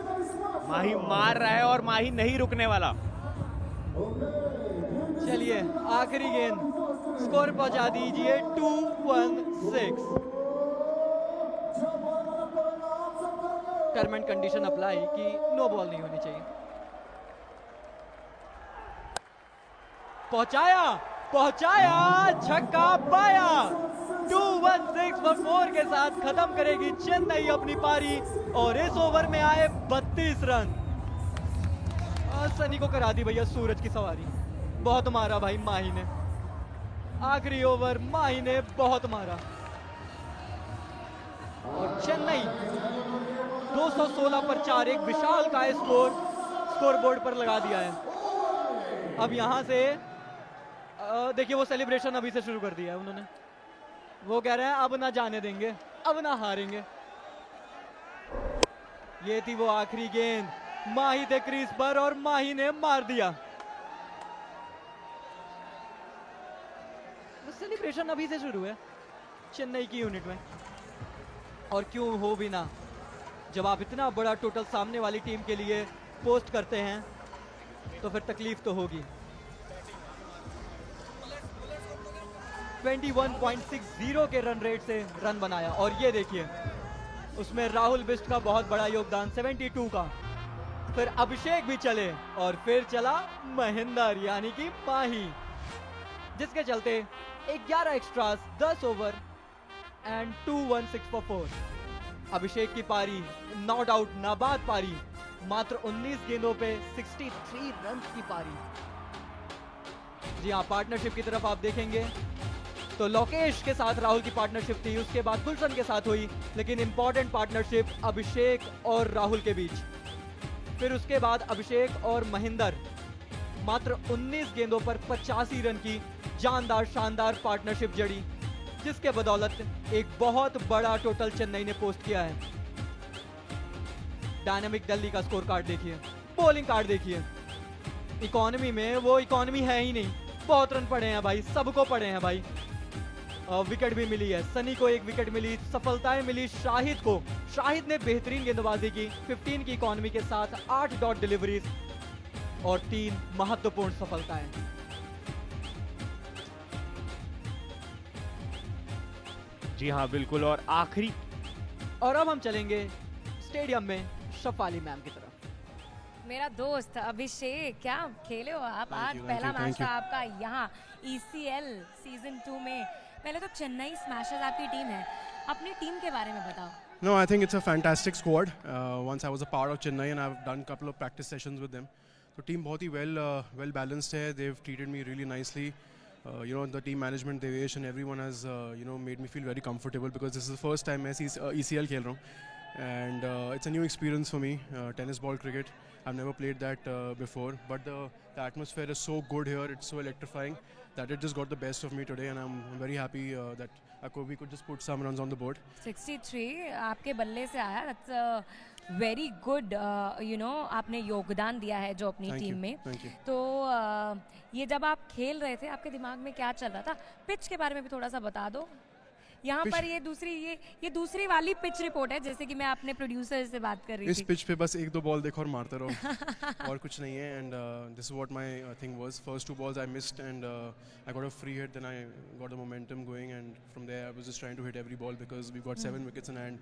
माही मार रहा है और माही नहीं रुकने वाला। चलिए आखिरी गेंद, स्कोर पहुंचा दीजिए 2-1-6। टर्म एंड कंडीशन अप्लाई कि नो बॉल नहीं होनी चाहिए। पहुंचाया छक्का पाया। 2-1-6 for 4 के साथ खत्म करेगी चेन्नई अपनी पारी और इस ओवर में आए 32 रन। सनी को करा दी भैया सूरज की सवारी। बहुत मारा भाई माही ने। आखिरी ओवर माही ने बहुत मारा और चेन्नई 216 पर 4 एक विशाल का स्कोर बोर्ड पर लगा दिया है। अब यहां से देखिए वो सेलिब्रेशन अभी से शुरू कर दिया है उन्होंने। वो कह रहे हैं अब ना जाने देंगे, अब ना हारेंगे। ये थी वो आखिरी गेंद, माही थे क्रीज पर और माही ने मार दिया। सेलिब्रेशन अभी से शुरू है चेन्नई की यूनिट में। और क्यों हो भी ना, जब आप इतना बड़ा टोटल सामने वाली टीम के लिए पोस्ट करते हैं तो फिर तकलीफ तो होगी। 21.60 के रन रेट से रन बनाया। और ये देखिए उसमें राहुल बिष्ट का बहुत बड़ा योगदान 72 का। फिर अभिषेक भी चले और फिर चला महेंद्र यानी कि माही, जिसके चलते 11 एक्स्ट्रास, 10 ओवर एंड 216 फॉर 4। अभिषेक की पारी नॉट आउट नाबाद पारी, मात्र 19 गेंदों पे 63 रन की पारी। जी हाँ, पार्टनरशिप की तरफ आप देखेंगे तो लोकेश के साथ राहुल की पार्टनरशिप थी, उसके बाद गुलशन के साथ हुई, लेकिन इंपॉर्टेंट पार्टनरशिप अभिषेक और राहुल के बीच। फिर उसके बाद अभिषेक और महेंद्र, मात्र 19 गेंदों पर 85 रन की जानदार शानदार पार्टनरशिप जड़ी, जिसके बदौलत एक बहुत बड़ा टोटल चेन्नई ने पोस्ट किया है। डायनामिक दिल्ली का स्कोर कार्ड देखिए, बॉलिंग कार्ड देखिए। इकोनॉमी में वो इकोनॉमी है ही नहीं, बहुत रन पड़े हैं भाई, सबको पड़े हैं भाई। विकेट भी मिली है, सनी को एक विकेट मिली, सफलताएं मिली शाहिद को। शाहिद ने बेहतरीन गेंदबाजी की, 15 की इकोनॉमी के साथ 8 डॉट डिलीवरीज और 3 महत्वपूर्ण सफलताएं। जी हाँ बिल्कुल। और आखिरी, और अब हम चलेंगे स्टेडियम में शफाली मैम की तरफ। मेरा दोस्त अभिषेक, क्या खेले हो आप आज? पहला मैच था आपका यहाँ ECL सीजन 2 में। पहले तो चेन्नई स्मैशर्स आपकी टीम है, अपनी टीम के बारे में बताओ। No, I think it's a fantastic squad. Once I was a part of Chennai and I've done a couple of practice sessions with them. So team बहुत ही well balanced है. They've treated me really nicely. You know, the team management, Devesh and everyone has you know made me feel very comfortable because this is the first time मैं ECL खेल रहा हूँ and it's a new experience for me. Tennis ball cricket. I've never played that before, but the atmosphere is so good here. It's so electrifying that it just got the best of me today, and I'm very happy that we could just put some runs on the board. 63 आपके बल्ले से आया, that's very good. You know, आपने योगदान दिया है जो अपनी टीम में। तो ये जब आप खेल रहे थे आपके दिमाग में क्या चल रहा था? पिच के बारे में भी थोड़ा सा बता दो। यहाँ पर ये दूसरी वाली पिच रिपोर्ट है, जैसे कि मैं अपने प्रोड्यूसर से बात कर रही थी। इस पिच पे बस 1-2 बॉल देखो और मारते रहो और कुछ नहीं है। And this is what my thing was. First 2 balls I missed and I got a free hit, then I got the momentum going and from there I was just trying to hit every ball because we've got 7 wickets in hand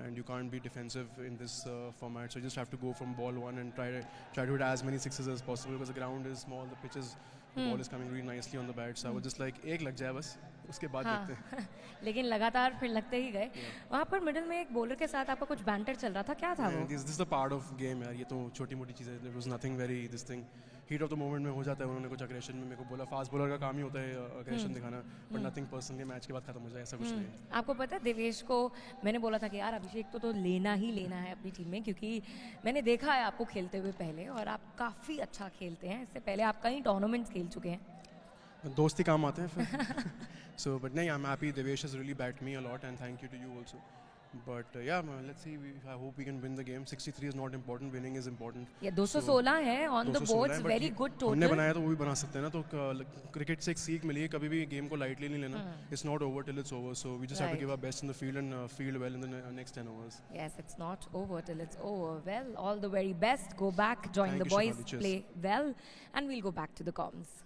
and you can't be defensive in this format, so you just have to go from ball 1 and try to hit as many sixes as possible because the ground is small, the pitch is the ball is coming really nicely on the bat, so I was just like एक लग जाए बस, उसके बाद देखते हैं। लेकिन लगातार फिर लगते ही गए। वहाँ पर मिडिल में एक बॉलर के साथ आपका कुछ बैंटर चल रहा था, क्या था वो? This is the part of game यार, ये तो छोटी मोटी चीज़ है। There was nothing very this thing. Heat of the moment में हो जाता है, उन्होंने कुछ अग्रेशन में मेरे को बोला। फास्ट बॉलर का काम ही होता है अग्रेशन दिखाना, बट नथिंग पर्सनली, मैच के बाद खत्म हो जाए ऐसा कुछ नहीं है। आपको पता है देवेश को मैंने बोला था कि यार अभिषेक तो लेना ही लेना है अपनी टीम में, क्योंकि मैंने देखा है आपको खेलते हुए पहले और आप काफ़ी अच्छा खेलते हैं। इससे पहले आप कई टूर्नामेंट्स खेल चुके हैं। दोस्ती काम आते हैं फिर। So but नहीं, I'm happy. Devesh has really backed me a lot and thank you to you also. But yeah, let's see. I hope we can win the game. 63 is not important. Winning is important. ये 216 है on the boards, very good total. हमने बनाया तो वो भी बना सकते हैं ना। तो क्रिकेट से एक सीख मिली है, कभी भी गेम को लाइटली नहीं लेना। It's not over till it's over. So we just have to give our best in the field and field well in the next 10 overs. Yes, it's not over till it's over. Well, all the very best. Go back, join the boys, play well, and we'll go back to the comms.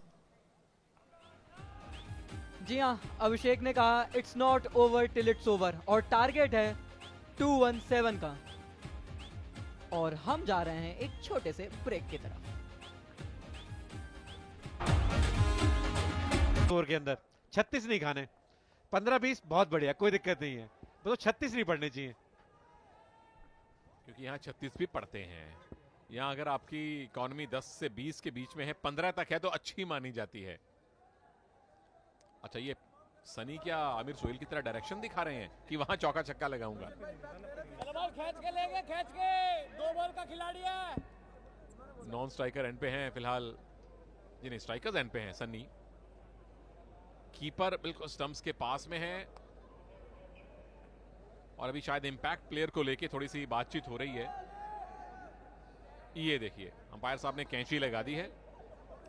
जी हाँ, अभिषेक ने कहा it's not over till it's over और target है 217 का। और हम जा रहे हैं एक छोटे से ब्रेक की तरफ। स्कोर के अंदर 36 नहीं खाने, 15-20 बहुत बढ़िया, कोई दिक्कत नहीं है, तो 36 नहीं पढ़ने चाहिए, क्योंकि यहाँ 36 भी पढ़ते हैं। यहाँ अगर आपकी इकोनॉमी 10 से 20 के बीच में है, 15 तक है तो अच्छी मानी जाती है। अच्छा, ये सनी क्या आमिर सोहेल की तरह डायरेक्शन दिखा रहे हैं कि वहां चौका छक्का लगाऊंगा? खींच के लेंगे, खींच के 2 बॉल का खिलाड़ी है। नॉन स्ट्राइकर एंड पे हैं फिलहाल, जी नहीं स्ट्राइकर्स एंड पे हैं। सनी कीपर बिल्कुल स्टंप्स के पास में है और अभी शायद इंपैक्ट प्लेयर को लेके थोड़ी सी बातचीत हो रही है। ये देखिए अंपायर साहब ने कैंची लगा दी है,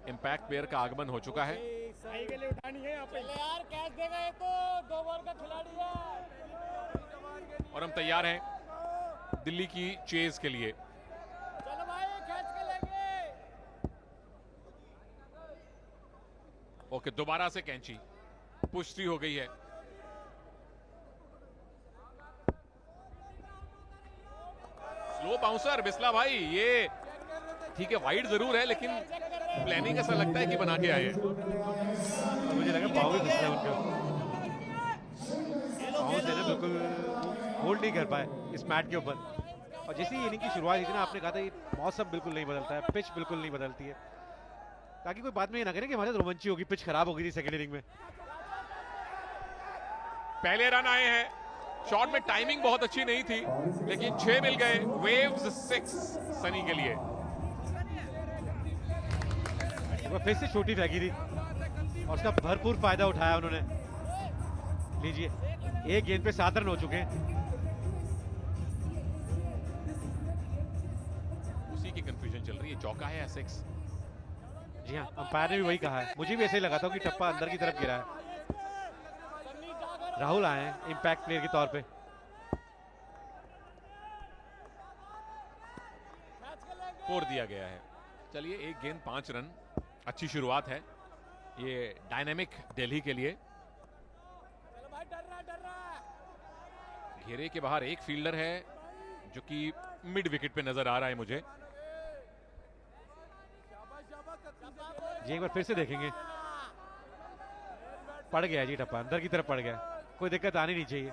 इंपैक्ट प्लेयर का आगमन हो चुका है। सही के लिए उठानी है यार, कैच देगा ये तो 2 बॉल का खिलाड़ी है। और हम तैयार हैं दिल्ली की चेज के लिए। चलो भाई, कैच के लेंगे। ओके, दोबारा से कैंची। पुष्टि हो गई है। स्लो बाउंसर बिस्ला भाई, ये ठीक है वाइड जरूर है लेकिन प्लानिंग ऐसा लगता है कि बना के आए हैं। मुझे लगा पाव भी फिसला उनका, पाव से ना बिल्कुल होल्ड नहीं कर पाए इस मैट के ऊपर। और जैसे ही इनिंग की शुरुआत हुई थी ना, आपने कहा था ये मौसम बिल्कुल नहीं बदलता है, पिच बिल्कुल नहीं बदलती है, ताकि कोई बाद में ये ना करे कि हमारे रोमांची होगी, पिच खराब हो गई थी सेकंड इनिंग में। पहले रन आए हैं, शॉट में टाइमिंग बहुत अच्छी नहीं थी लेकिन 6 मिल गए। वेव्स 6 सनी के लिए। फिर से छोटी फेंकी थी और उसका भरपूर फायदा उठाया उन्होंने। लीजिए, एक गेंद पे 7 रन हो चुके हैं। उसी की कंफ्यूजन चल रही है, चौका है या 6? जी हाँ, अंपायर ने भी वही कहा है, मुझे भी ऐसे ही लगा था कि टप्पा अंदर की तरफ गिरा है। राहुल आए हैं इंपैक्ट प्लेयर के तौर पे। फोर दिया गया है। चलिए, एक गेंद 5 रन, अच्छी शुरुआत है ये डायनेमिक दिल्ली के लिए। घेरे के बाहर एक फील्डर है जो कि मिड विकेट पे नजर आ रहा है मुझे। जी एक बार फिर से देखेंगे, पड़ गया जी टप्पा, अंदर की तरफ पड़ गया, कोई दिक्कत आनी नहीं चाहिए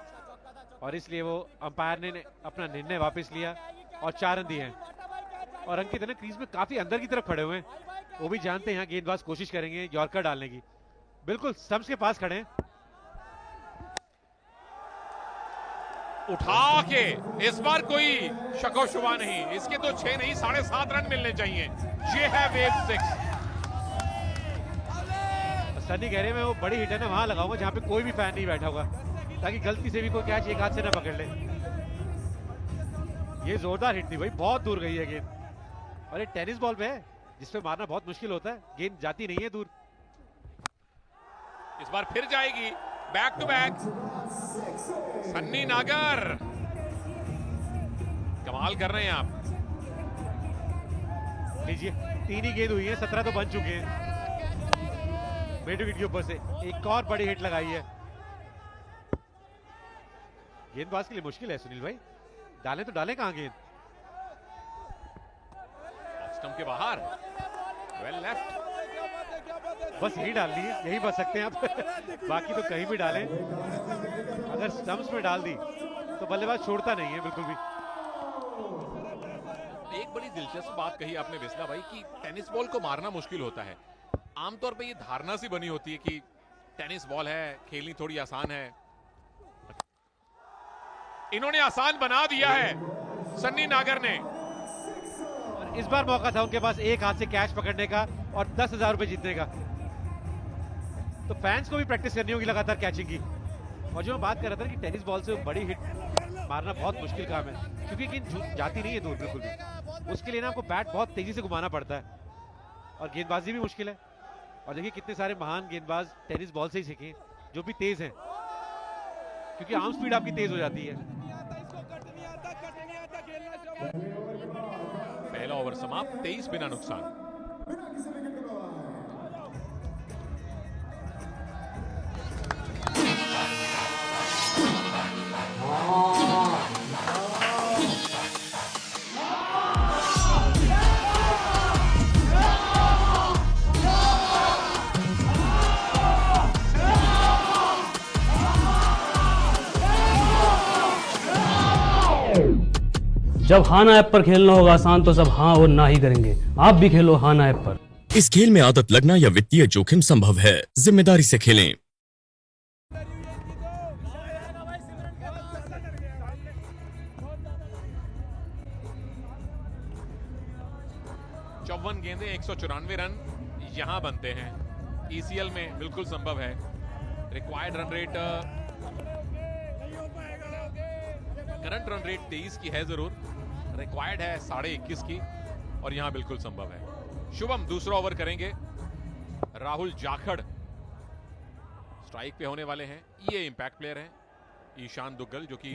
और इसलिए वो अंपायर ने अपना निर्णय वापस लिया और 4 रन दिए हैं। और अंकित है ना, क्रीज में काफी अंदर की तरफ खड़े हुए हैं, वो भी जानते हैं गेंदबाज कोशिश करेंगे यॉर्कर डालने की, बिल्कुल स्टंप्स के पास खड़े हैं। उठा के इस बार कोई शको शुबा नहीं, इसके तो 6 नहीं 7.5 रन मिलने चाहिए। ये है वेव 6। सनी कह रहे हैं मैं वो बड़ी हिट है ना वहां लगाऊंगा जहां पे कोई भी फैन नहीं बैठा होगा, ताकि गलती से भी कोई कैच एक हाथ से ना पकड़ ले। ये जोरदार हिट थी भाई, बहुत दूर गई है गेंद और ये टेनिस बॉल पे है जिसपे मारना बहुत मुश्किल होता है, गेंद जाती नहीं है दूर। इस बार फिर जाएगी, बैक टू बैक सन्नी नागर, कमाल कर रहे हैं आप। लीजिए, 3 ही गेंद हुई है, 17 तो बन चुके हैं। मिड विकेट के ऊपर से एक और बड़ी हिट लगाई है। गेंदबाज के लिए मुश्किल है सुनील भाई, डालें तो डालें कहां गेंद। स्टंप के बाहर, वेल लेफ्ट, बस यही डालनी है, यही बच सकते हैं आप बाकी तो कहीं भी डालें, अगर स्टंप्स में डाल दी तो बल्लेबाज छोड़ता नहीं है बिल्कुल भी। एक बड़ी दिलचस्प बात कही आपने बिस्ला भाई कि टेनिस बॉल को मारना मुश्किल होता है। आमतौर पे ये धारणा सी बनी होती है कि टेनिस बॉल है, खेलनी थोड़ी आसान है। इन्होंने आसान बना दिया है सन्नी नागर ने। इस बार मौका था उनके पास एक हाथ से कैच पकड़ने का और 10,000 रुपए जीतने का, तो फैंस को भी प्रैक्टिस करनी होगी लगातार कैचिंग की। और जो मैं बात कर रहा था कि टेनिस बॉल से बड़ी हिट मारना बहुत मुश्किल काम है, क्योंकि गेंद जाती नहीं है दूर बिल्कुल भी, उसके लिए ना आपको बैट बहुत तेजी से घुमाना पड़ता है और गेंदबाजी भी मुश्किल है। और देखिए कितने सारे महान गेंदबाज टेनिस बॉल से ही सीखे जो भी तेज हैं, क्योंकि आर्म स्पीड आपकी तेज हो जाती है। पहला ओवर समाप्त, 23 बिना नुकसान। जब हाना ऐप पर खेलना होगा आसान तो सब हाँ और ना ही करेंगे। आप भी खेलो हाना ऐप पर। इस खेल में आदत लगना या वित्तीय जोखिम संभव है, जिम्मेदारी से खेलें। 54 गेंदें 194 रन यहां बनते हैं। ईसीएल में बिल्कुल संभव है। Required run rate, current run rate 23 की है जरूर, रिक्वायर्ड है 21.5 की और यहां बिल्कुल संभव है। शुभम दूसरा ओवर करेंगे। राहुल जाखड़ स्ट्राइक पे होने वाले हैं। ये इंपैक्ट प्लेयर हैं ईशान दुग्गल, जो कि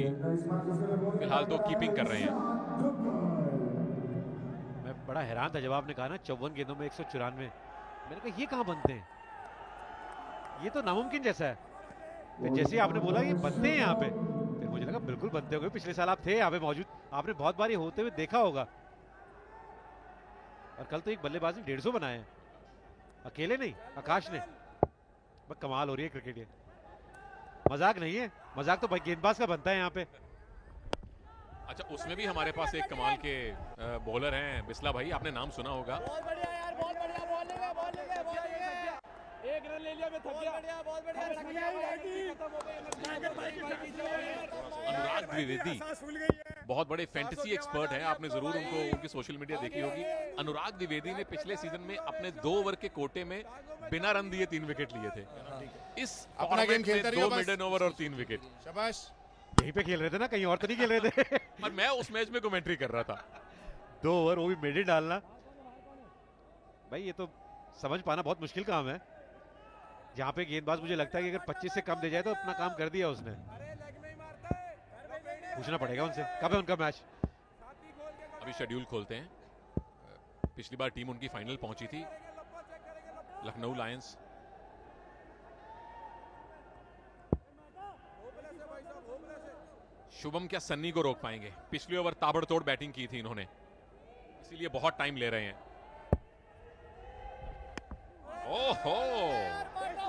फिलहाल तो कीपिंग कर रहे हैं। मैं बड़ा हैरान था जब आपने कहा ना 54 गेंदों में 194, मैंने कहा ये कहां बनते हैं, ये तो नामुमकिन जैसा है। फिर जैसे ही आपने बोला ये बनते हैं यहाँ पे, फिर मुझे लगा बिल्कुल बनते होंगे, पिछले साल आप थे यहाँ पे मौजूद, आपने बहुत बार ये होते हुए देखा होगा। और कल तो एक बल्लेबाज ने 150 बनाए हैं, अकेले नहीं, आकाश ने। बस कमाल हो रही है क्रिकेट, ये मजाक नहीं है, मजाक तो भाई गेंदबाज का बनता है यहाँ पे। अच्छा, उसमें भी हमारे पास एक कमाल के बॉलर हैं बिस्ला भाई, आपने नाम सुना होगा। बहुत बढ़िया यार, बहुत बढ़िया बॉलिंग है। एक रन ले लिया, मैं थक गया। बहुत बढ़िया अनुराग द्विवेदी बहुत बड़े फैंटेसी एक्सपर्ट हैं, आपने जरूर उनकी सोशल मीडिया देखी होगी। अनुराग द्विवेदी ने पिछले सीजन में अपने 2 ओवर के कोटे में बिना रन दिए 3 विकेट लिए थे। इस अपना गेम खेलते रहिए, दो मिडन ओवर और 3 विकेट। शाबाश। यहीं पे खेल रहे थे ना, कहीं और तो नहीं खेल रहे थे। और मैं उस मैच में कमेंट्री कर रहा था। 2 ओवर वो भी मिडिल डालना, भाई ये तो समझ पाना बहुत मुश्किल काम है। जहां पे गेंदबाज मुझे लगता है कि अगर 25 से कम दे जाए तो अपना काम कर दिया उसने। पूछना पड़ेगा उनसे कब है उनका मैच। अभी शेड्यूल खोलते हैं। पिछली बार टीम उनकी फाइनल पहुंची थी, लखनऊ लायंस। शुभम क्या सन्नी को रोक पाएंगे? पिछली ओवर ताबड़तोड़ बैटिंग की थी इन्होंने, इसीलिए बहुत टाइम ले रहे हैं। ओहो,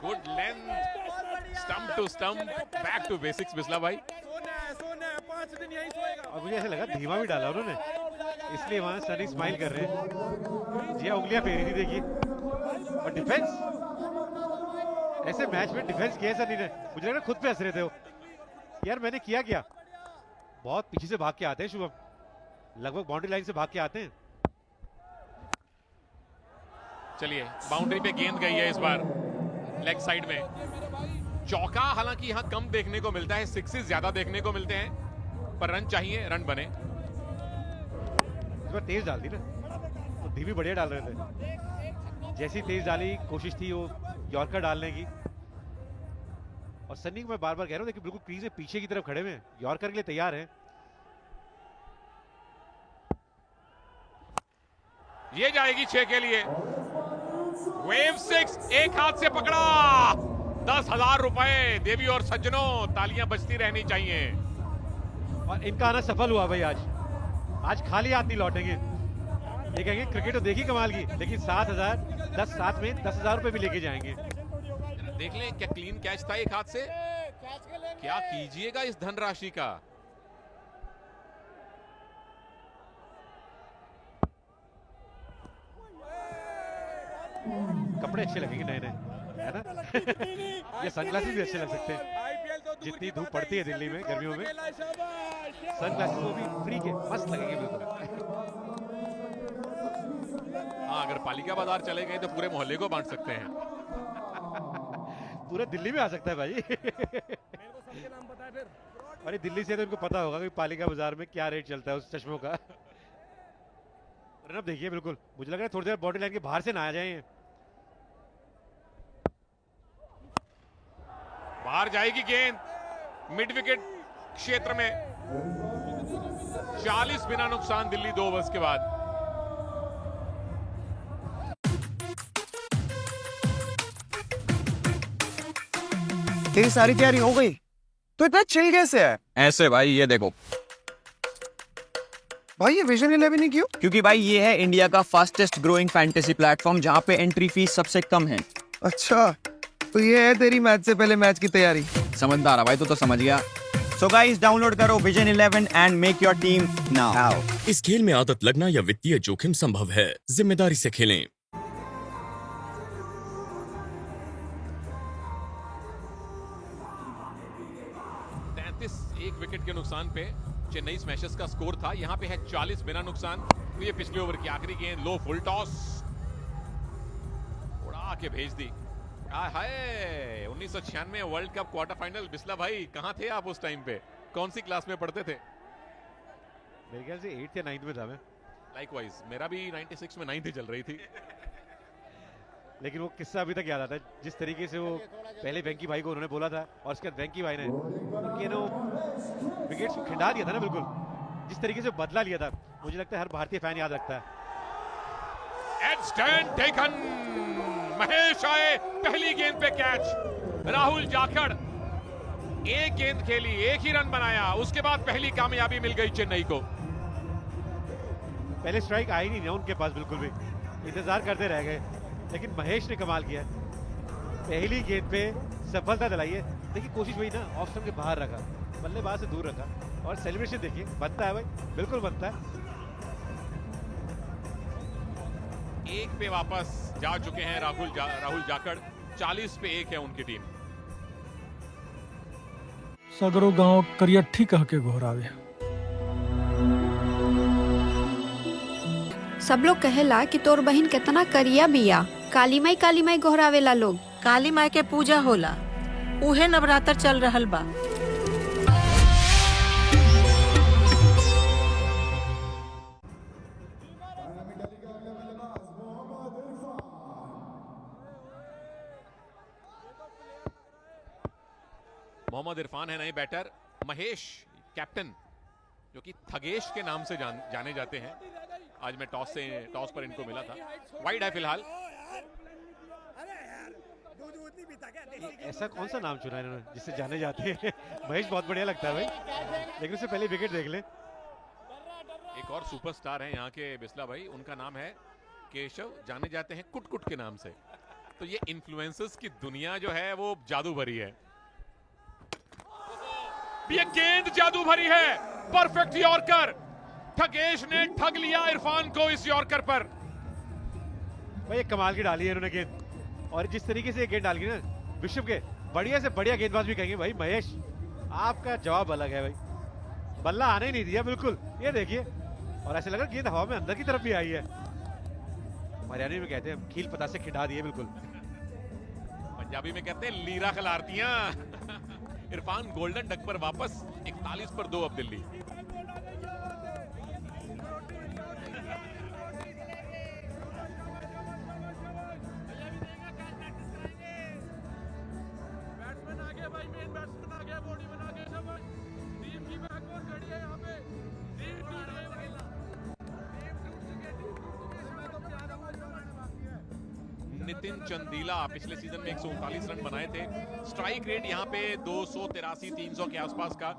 good length, stump to stump, back to basics Bisla भाई। और मुझे ऐसा लगा धीमा भी डाला उन्होंने, इसलिए वहां सनी स्माइल कर रहे हैं। जी उंगलियां फेरी थी देखिए। और डिफेंस, ऐसे मैच में डिफेंस किया सनी ने, मुझे लग रहा खुद पे हंस रहे थे वो। यार मैंने किया क्या? बहुत पीछे से भाग के आते हैं शुभम, लगभग बाउंड्री लाइन से भाग के आते हैं। चलिए, बाउंड्री पे गेंद गई है इस बार लेग साइड में। चौका हालांकि यहां कम देखने को मिलता है, सिक्सेस ज्यादा देखने को मिलते हैं, पर रन चाहिए, रन बने। इस बार तेज डाल दी ना, तो धीमी बढ़िया डाल रहे थे। जैसी तेज डाली कोशिश थी वो यॉर्कर डालने की। और सन्नी को मैं बार बार कह रहा हूं, देखिए बिल्कुल क्रीज में पीछे की तरफ खड़े हुए हैं, यॉर्कर के लिए तैयार हैं। ये जाएगी 6 के लिए। वेव 6 एक हाथ से पकड़ा, 10,000 रुपए। देवी और सज्जनों, तालियां बजती रहनी चाहिए। और इनका आना सफल हुआ भाई। आज खाली हाथ नहीं लौटेंगे। ये कहेंगे क्रिकेट तो देखी कमाल की, लेकिन 7,000 साथ में 10,000 रुपए भी लेके जाएंगे। देख लें क्या क्लीन कैच था एक हाथ से, क्या कीजिएगा इस धनराशि का। कपड़े अच्छे लगेंगे नए नए, है ना? ये सनग्लासेस भी अच्छे लग सकते हैं। जितनी धूप पड़ती है दिल्ली में गर्मियों में, सनग्लासेस वो भी फ्री के मस्त लगेंगे बिल्कुल। हाँ, अगर पालिका बाजार चले गए तो पूरे मोहल्ले को बांट सकते हैं। पूरा दिल्ली में आ सकता है भाई। अरे दिल्ली से तो इनको पता होगा कि पालिका बाजार में क्या रेट चलता है उस चश्मों का। अब देखिए बिल्कुल, मुझे लग रहा है थोड़ी देर बॉडी लाइन के बाहर से ना आ जाए। बाहर जाएगी गेंद मिड विकेट क्षेत्र में। 40 बिना नुकसान दिल्ली 2 ओवर्स के बाद। तेरी सारी तैयारी हो गई तो इतना चिल कैसे है? ऐसे भाई, ये देखो भाई ये विजन 11 ही क्यों? क्योंकि भाई ये है इंडिया का फास्टेस्ट ग्रोइंग फैंटेसी प्लेटफॉर्म, जहाँ पे एंट्री फीस सबसे कम है। अच्छा, तो ये है तेरी मैच से पहले मैच की तैयारी। समझदार है भाई, तो समझ गया। सो गाइस, डाउनलोड करो vision 11 and make your team now. इस खेल में आदत लगना या वित्तीय जोखिम संभव है, जिम्मेदारी से खेलें। 33 एक विकेट के नुकसान पे चेन्नई स्मैशर्स का स्कोर था। यहां पे है 40 बिना नुकसान। तो ये पिछले ओवर की आखिरी गेंद, लो फुल टॉस, उड़ा के भेज दी। हाय, 1996 world cup quarter final. Bisla भाई कहां थे आप उस टाइम पे? कौन सी क्लास में पढ़ते थे? मेरे ख्याल से 8th या 9th में था मैं। लाइकवाइज मेरा भी 96 में 9th ही चल रही थी। लेकिन वो किस्सा अभी तक याद आता है, जिस तरीके से वो पहले वेंकी भाई को उन्होंने बोला था और उसके बाद वेंकी भाई ने उनके ना विकेट्स को खिंडा दिया था ना, बिल्कुल जिस तरीके से बदला लिया था, मुझे लगता है हर भारतीय फैन याद रखता है। स्टैंड टेकन, महेश आए, पहली गेंद पे कैच। राहुल जाखड़ एक गेंद खेली, एक ही रन बनाया, उसके बाद पहली कामयाबी मिल गई चेन्नई को। पहले स्ट्राइक आई नहीं ना उनके पास, बिल्कुल भी इंतजार करते रह गए, लेकिन महेश ने कमाल किया। पहली गेंद पे सफलता दिलाई है। देखिए कोशिश वही ना, ऑफ स्टंप के बाहर रखा, बल्लेबाज से दूर रखा, और सेलिब्रेशन देखिए, बनता है भाई, बिल्कुल बनता है। एक पे वापस जा चुके हैं राहुल जाखड़, 40 पे 1 है उनकी टीम। सगरो गांव करियठी कह के घोरावे। सब लोग कहेला कि तोर बहिन कितना करिया बिया। काली माई घोरावेला लोग। काली माई के पूजा होला, उहे नवरात्र चल रहल बा। मोहम्मद इरफान है नए बैटर। महेश कैप्टन, जो कि थगेश के नाम से जाने जाते हैं। आज मैं टॉस पर इनको मिला था। वाइड है फिलहाल। ऐसा कौन सा नाम चुना इन्होंने जिससे जाने जाते हैं? महेश बहुत बढ़िया लगता है भाई, लेकिन उससे पहले विकेट देख ले। एक और सुपरस्टार है यहाँ के बिस्ला भाई, उनका नाम है केशव, जाने जाते हैं कुट कुट के नाम से। तो ये इन्फ्लुएंसर्स की दुनिया जो है वो जादू भरी है। ये गेंद जादू भरी है, परफेक्ट यॉर्कर। ठगेश ने ठग लिया इरफान को इस यॉर्कर पर। भाई ये कमाल की डाली है इन्होंने गेंद, और जिस तरीके से ये गेंद डाली ना, विश्व के बढ़िया से बढ़िया गेंदबाज भी कहेंगे भाई महेश, आपका जवाब अलग है भाई। बल्ला आने ही नहीं दिया बिल्कुल, ये देखिए, और ऐसे लगा गेंद हवा में अंदर की तरफ भी आई है। हरियाणवी में कहते हैं खील पता से खिटा दिए बिल्कुल। पंजाबी में कहते हैं लीरा खिलारतियां। इरफान गोल्डन डक पर वापस, 41 पर 2 अब दिल्ली। नितिन चंदीला पिछले सीजन में 139 रन बनाए थे। स्ट्राइक रेट यहाँ पे 283 300 के आसपास का,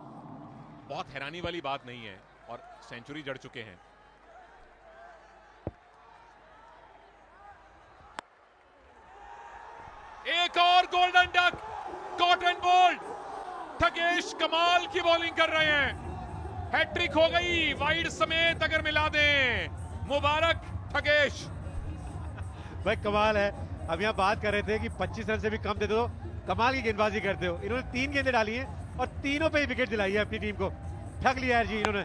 बहुत हैरानी वाली बात नहीं है, और सेंचुरी जड़ चुके हैं। एक और golden duck, cotton bolt. Thugesh कमाल की बॉलिंग कर रहे हैं। हैट्रिक हो गई वाइड समेत अगर मिला दें। मुबारक ठगेश। भाई कमाल है। अब यहाँ बात कर रहे थे कि 25 रन से भी कम दे दो, कमाल की गेंदबाजी करते हो। इन्होंने 3 गेंदें डाली हैं और तीनों पे ही विकेट दिलाई है अपनी टीम को। ठग लिया है जी इन्होंने।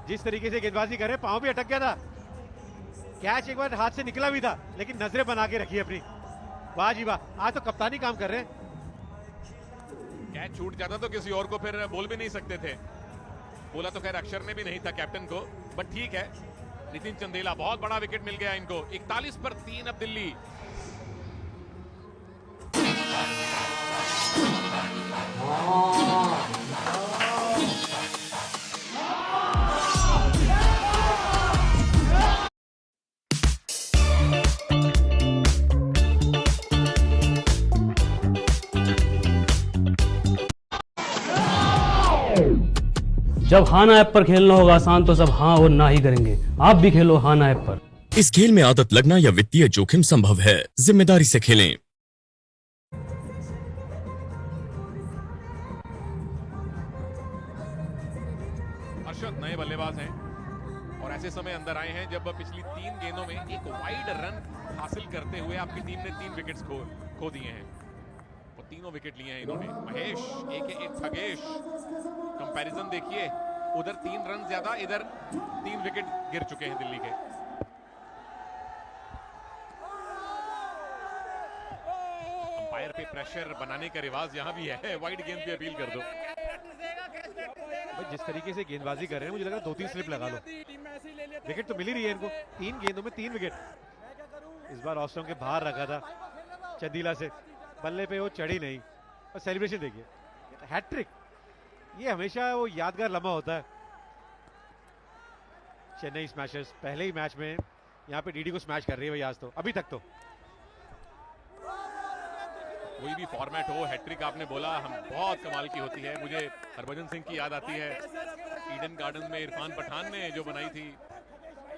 जिस तरीके से गेंदबाजी कर रहे हैं, पांव भी अटक गया था, कैच एक बार हाथ से निकला भी था, लेकिन नजरें बना के रखी अपनी। वाह जी वाह, आज तो कप्तानी काम कर रहे हैं। कैच छूट जाता तो किसी और को फिर बोल भी नहीं सकते थे। बोला तो खैर अक्षर ने भी नहीं था कैप्टन को, बट ठीक है। नितिन चंदेला, बहुत बड़ा विकेट मिल गया इनको। 41 पर 3 अब दिल्ली। जब हाना ऐप पर खेलना होगा आसान तो सब हाँ और ना ही करेंगे। आप भी खेलो हाना ऐप पर। इस खेल में आदत लगना या वित्तीय जोखिम संभव है, जिम्मेदारी से खेलें। अर्शद नए बल्लेबाज हैं और ऐसे समय अंदर आए हैं जब पिछली 3 गेंदों में एक वाइड रन हासिल करते हुए आपकी टीम ने 3 विकेट्स खो दिए हैं, और तीनों विकेट लिए हैं इन्होंने। महेश एक ठगेश, कंपैरिजन देखिए, उधर 3 रन ज्यादा, इधर 3 विकेट गिर चुके हैं दिल्ली के। अंपायर पे प्रेशर बनाने का रिवाज यहां भी है। वाइड गेंद पे अपील कर दो। जिस तरीके से गेंदबाजी कर रहे हैं, मुझे लग रहा है 2-3 स्लिप लगा लो। विकेट तो मिल ही रही है इनको, 3 गेंदों में 3 विकेट। इस बार ऑफ स्टंप के बाहर रखा था चंदीला से, बल्ले पे वो चढ़ी नहीं। और सेलिब्रेशन देखिए, हैट्रिक, ये हमेशा वो यादगार लम्हा होता है। चेन्नई स्मैशर्स पहले ही मैच में यहाँ पे डीडी को स्मैश कर रही है भाई आज तो, अभी तक तो। कोई भी फॉर्मेट हो, हैट्रिक आपने बोला, हम बहुत कमाल की होती है। मुझे हरभजन सिंह की याद आती है, ईडन गार्डन में इरफान पठान ने जो बनाई थी,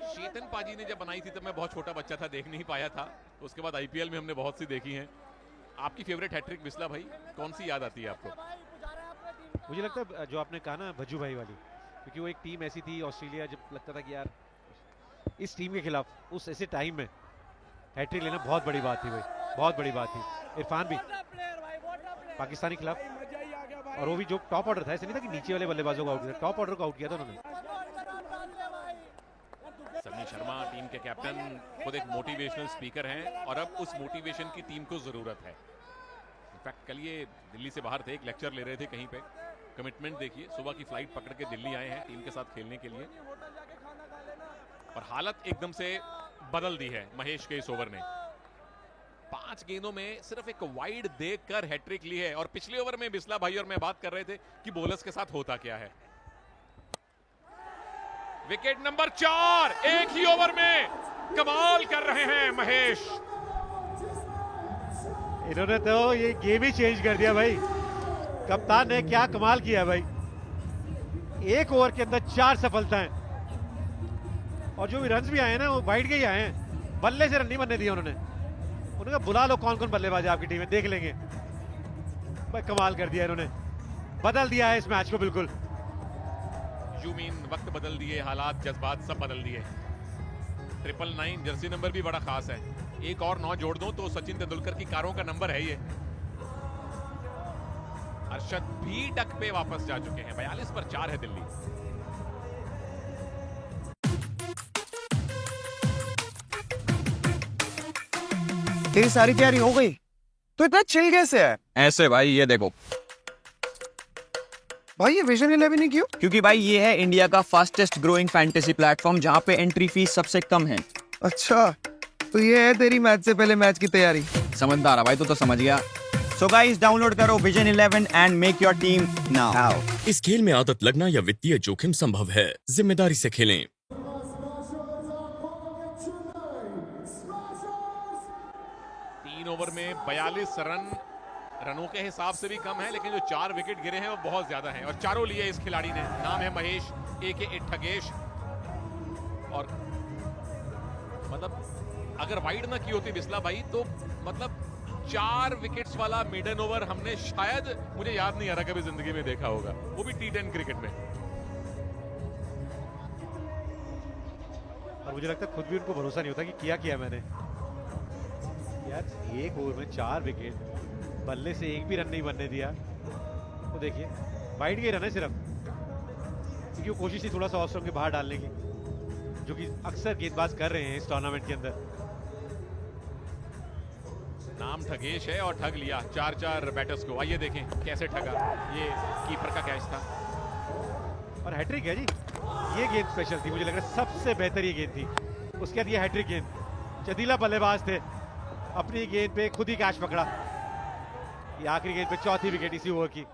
चेतन पाजी ने जब बनाई थी तब मैं बहुत छोटा बच्चा था, देख नहीं पाया था। उसके बाद आईपीएल में हमने बहुत सी देखी हैं। आपकी फेवरेट हैट्रिक बिस्ला भाई, कौन सी याद आती है आपको? मुझे लगता है जो आपने कहा ना भज्जू भाई वाली, क्योंकि वो एक टीम ऐसी थी ऑस्ट्रेलिया, जब लगता था कि यार इस टीम के खिलाफ उस ऐसे टाइम में हैट्रिक लेना बहुत बड़ी बात थी भाई, बहुत बड़ी बात थी। इरफान भी पाकिस्तानी खिलाफ, और वो भी जो टॉप ऑर्डर था, ऐसे नहीं था कि नीचे वाले बल्लेबाजों को आउट किया, टॉप ऑर्डर को आउट किया था उन्होंने। सन्नी शर्मा टीम के कैप्टन खुद एक मोटिवेशनल स्पीकर हैं और अब उस मोटिवेशन की टीम को जरूरत है। इनफैक्ट कल ये दिल्ली से बाहर थे, एक लेक्चर ले रहे थे कहीं पे। कमिटमेंट देखिए, सुबह की फ्लाइट पकड़ के दिल्ली आए हैं टीम के साथ खेलने के लिए, और हालत एकदम से बदल दी है महेश के इस ओवर ने। 5 गेंदों में सिर्फ एक वाइड देखकर हैट्रिक ली है, और पिछले ओवर में बिस्ला भाई और मैं बात कर रहे थे कि बॉलर्स के साथ होता क्या है। विकेट नंबर 4, एक ही ओवर में कमाल कर रहे हैं महेश। इन्होंने तो ये गेम ही चेंज कर दिया भाई, कप्तान ने क्या कमाल किया भाई। एक ओवर के अंदर 4 सफलताएं, और जो भी रन्स भी आए हैं ना वो वाइड के ही आए हैं, बल्ले से रन नहीं बनने दिया उन्होंने। उन्होंने कहा बुला लो कौन कौन बल्लेबाज है आपकी टीम में, देख लेंगे भाई। कमाल कर दिया इन्होंने, बदल दिया है इस मैच को बिल्कुल। यू मीन वक्त बदल दिए, हालात जज्बात सब बदल दिए। 999 जर्सी नंबर भी बड़ा खास है, एक और 9 जोड़ दो तो सचिन तेंदुलकर की कारों का नंबर है ये। अरशद भी टक पे वापस जा चुके हैं, 42 पर 4 है दिल्ली। तेरी सारी तैयारी हो गई तो इतना चिल कैसे है? ऐसे भाई, ये देखो भाई, ये विजन 11 ही क्यों? क्योंकि भाई ये है इंडिया का फास्टेस्ट ग्रोइंग फैंटेसी प्लेटफॉर्म, जहाँ पे एंट्री फीस सबसे कम है। अच्छा, तो ये है तेरी मैच से पहले मैच की तैयारी। समझदार है भाई, तो समझ गया। सो गाइस, डाउनलोड करो vision 11 and make your team now. इस खेल में आदत लगना या वित्तीय जोखिम संभव है, जिम्मेदारी से खेलें। 3 ओवर में 42 रनों के हिसाब से भी कम है, लेकिन जो 4 विकेट गिरे हैं वो बहुत ज्यादा हैं, और चारों लिए इस खिलाड़ी ने। नाम है महेश एके ठगेश, और मतलब अगर वाइड ना की होती बिस्ला भाई तो मतलब 4 विकेट्स वाला मेडन ओवर हमने शायद, मुझे याद नहीं आ रहा कभी जिंदगी में देखा होगा, वो भी T10 क्रिकेट में। और मुझे लगता है खुद भी उनको भरोसा नहीं होता कि क्या मैंने। यार एक ओवर में 4 विकेट, बल्ले से एक भी रन नहीं बनने दिया। तो देखिए वाइड के रन है सिर्फ, क्योंकि वो कोशिश थी थोड़ा सा ऑफ स्टंप के बाहर डालने की, जो कि अक्सर गेंदबाज कर रहे हैं इस टूर्नामेंट के अंदर। नाम ठगेश है और ठग लिया 4 बैटर्स को। आइए देखें कैसे ठगा, ये कीपर का कैच था और हैट्रिक है जी। ये गेंद स्पेशल थी, मुझे लग रहा है सबसे बेहतर ये गेंद थी। उसके बाद ये हैट्रिक गेंद, चतीला बल्लेबाज थे, अपनी गेंद पे खुद ही कैच पकड़ा। ये आखिरी गेंद पे 4थी विकेट इसी ओवर की।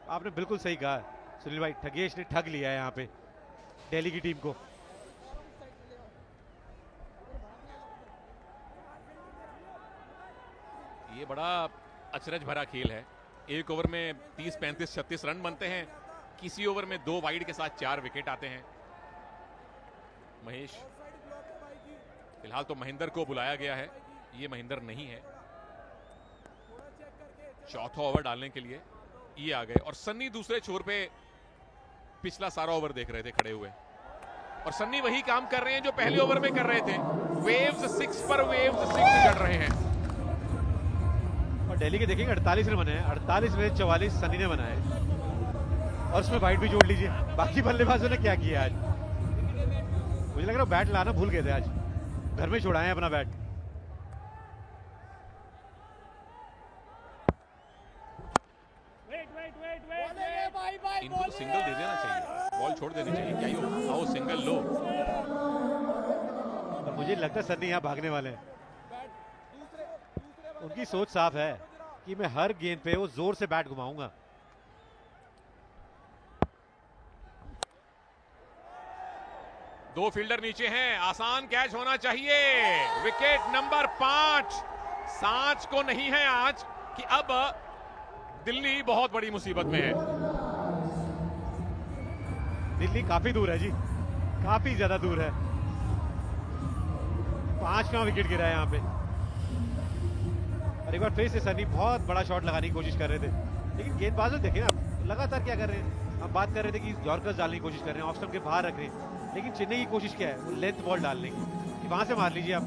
आपने बिल्कुल सही कहा सुनील भाई, ठगेश ने ठग लिया है यहाँ पे दिल्ली की टीम को। ये बड़ा अचरज भरा खेल है। एक ओवर में 30, 35, 36 रन बनते हैं, किसी ओवर में 2 वाइड के साथ 4 विकेट आते हैं। महेश, फिलहाल तो महेंद्र को बुलाया गया है, ये महेंद्र नहीं है। चौथा ओवर डालने के लिए ये आ गए, और सन्नी दूसरे छोर पे पिछला सारा ओवर देख रहे थे खड़े हुए, और सन्नी वही काम कर रहे हैं जो पहले ओवर में कर रहे थे। वेव्स 6 पर वेव्स 6 चढ़ रहे हैं। और दिल्ली के देखेंगे 48 रन बने हैं, 48 में 44 सन्नी ने बनाए, और उसमें वाइड भी जोड़ लीजिए। बाकी बल्लेबाजों ने क्या किया आज, मुझे लग रहा है बैट लाना भूल गए थे आज, घर में छोड़ाए अपना बैट। इनको तो सिंगल दे देना चाहिए, बॉल छोड़ देनी चाहिए। क्या ही आओ सिंगल लो। और मुझे लगता है सन्नी यहाँ भागने वाले हैं। उनकी सोच साफ है कि मैं हर गेंद पे वो जोर से बैट घुमाऊंगा। दो फील्डर नीचे हैं, आसान कैच होना चाहिए। विकेट नंबर 5, सांच को नहीं है आज कि अब दिल्ली बहुत बड़ी मुसीबत में है। दिल्ली काफी दूर है जी, काफी ज्यादा दूर है। 5वां विकेट गिरा है यहाँ पे। और एक बार फिर से सनी बहुत बड़ा शॉट लगाने की कोशिश कर रहे थे, लेकिन गेंदबाजों देखे ना लगातार क्या कर रहे हैं। हम बात कर रहे थे कि यॉर्कर्स डालने की कोशिश कर रहे हैं, ऑफ स्टंप के बाहर रख रहे हैं, लेकिन चेन्नई की कोशिश क्या है, वो लेंथ बॉल डालने की कि वहां से मार लीजिए आप।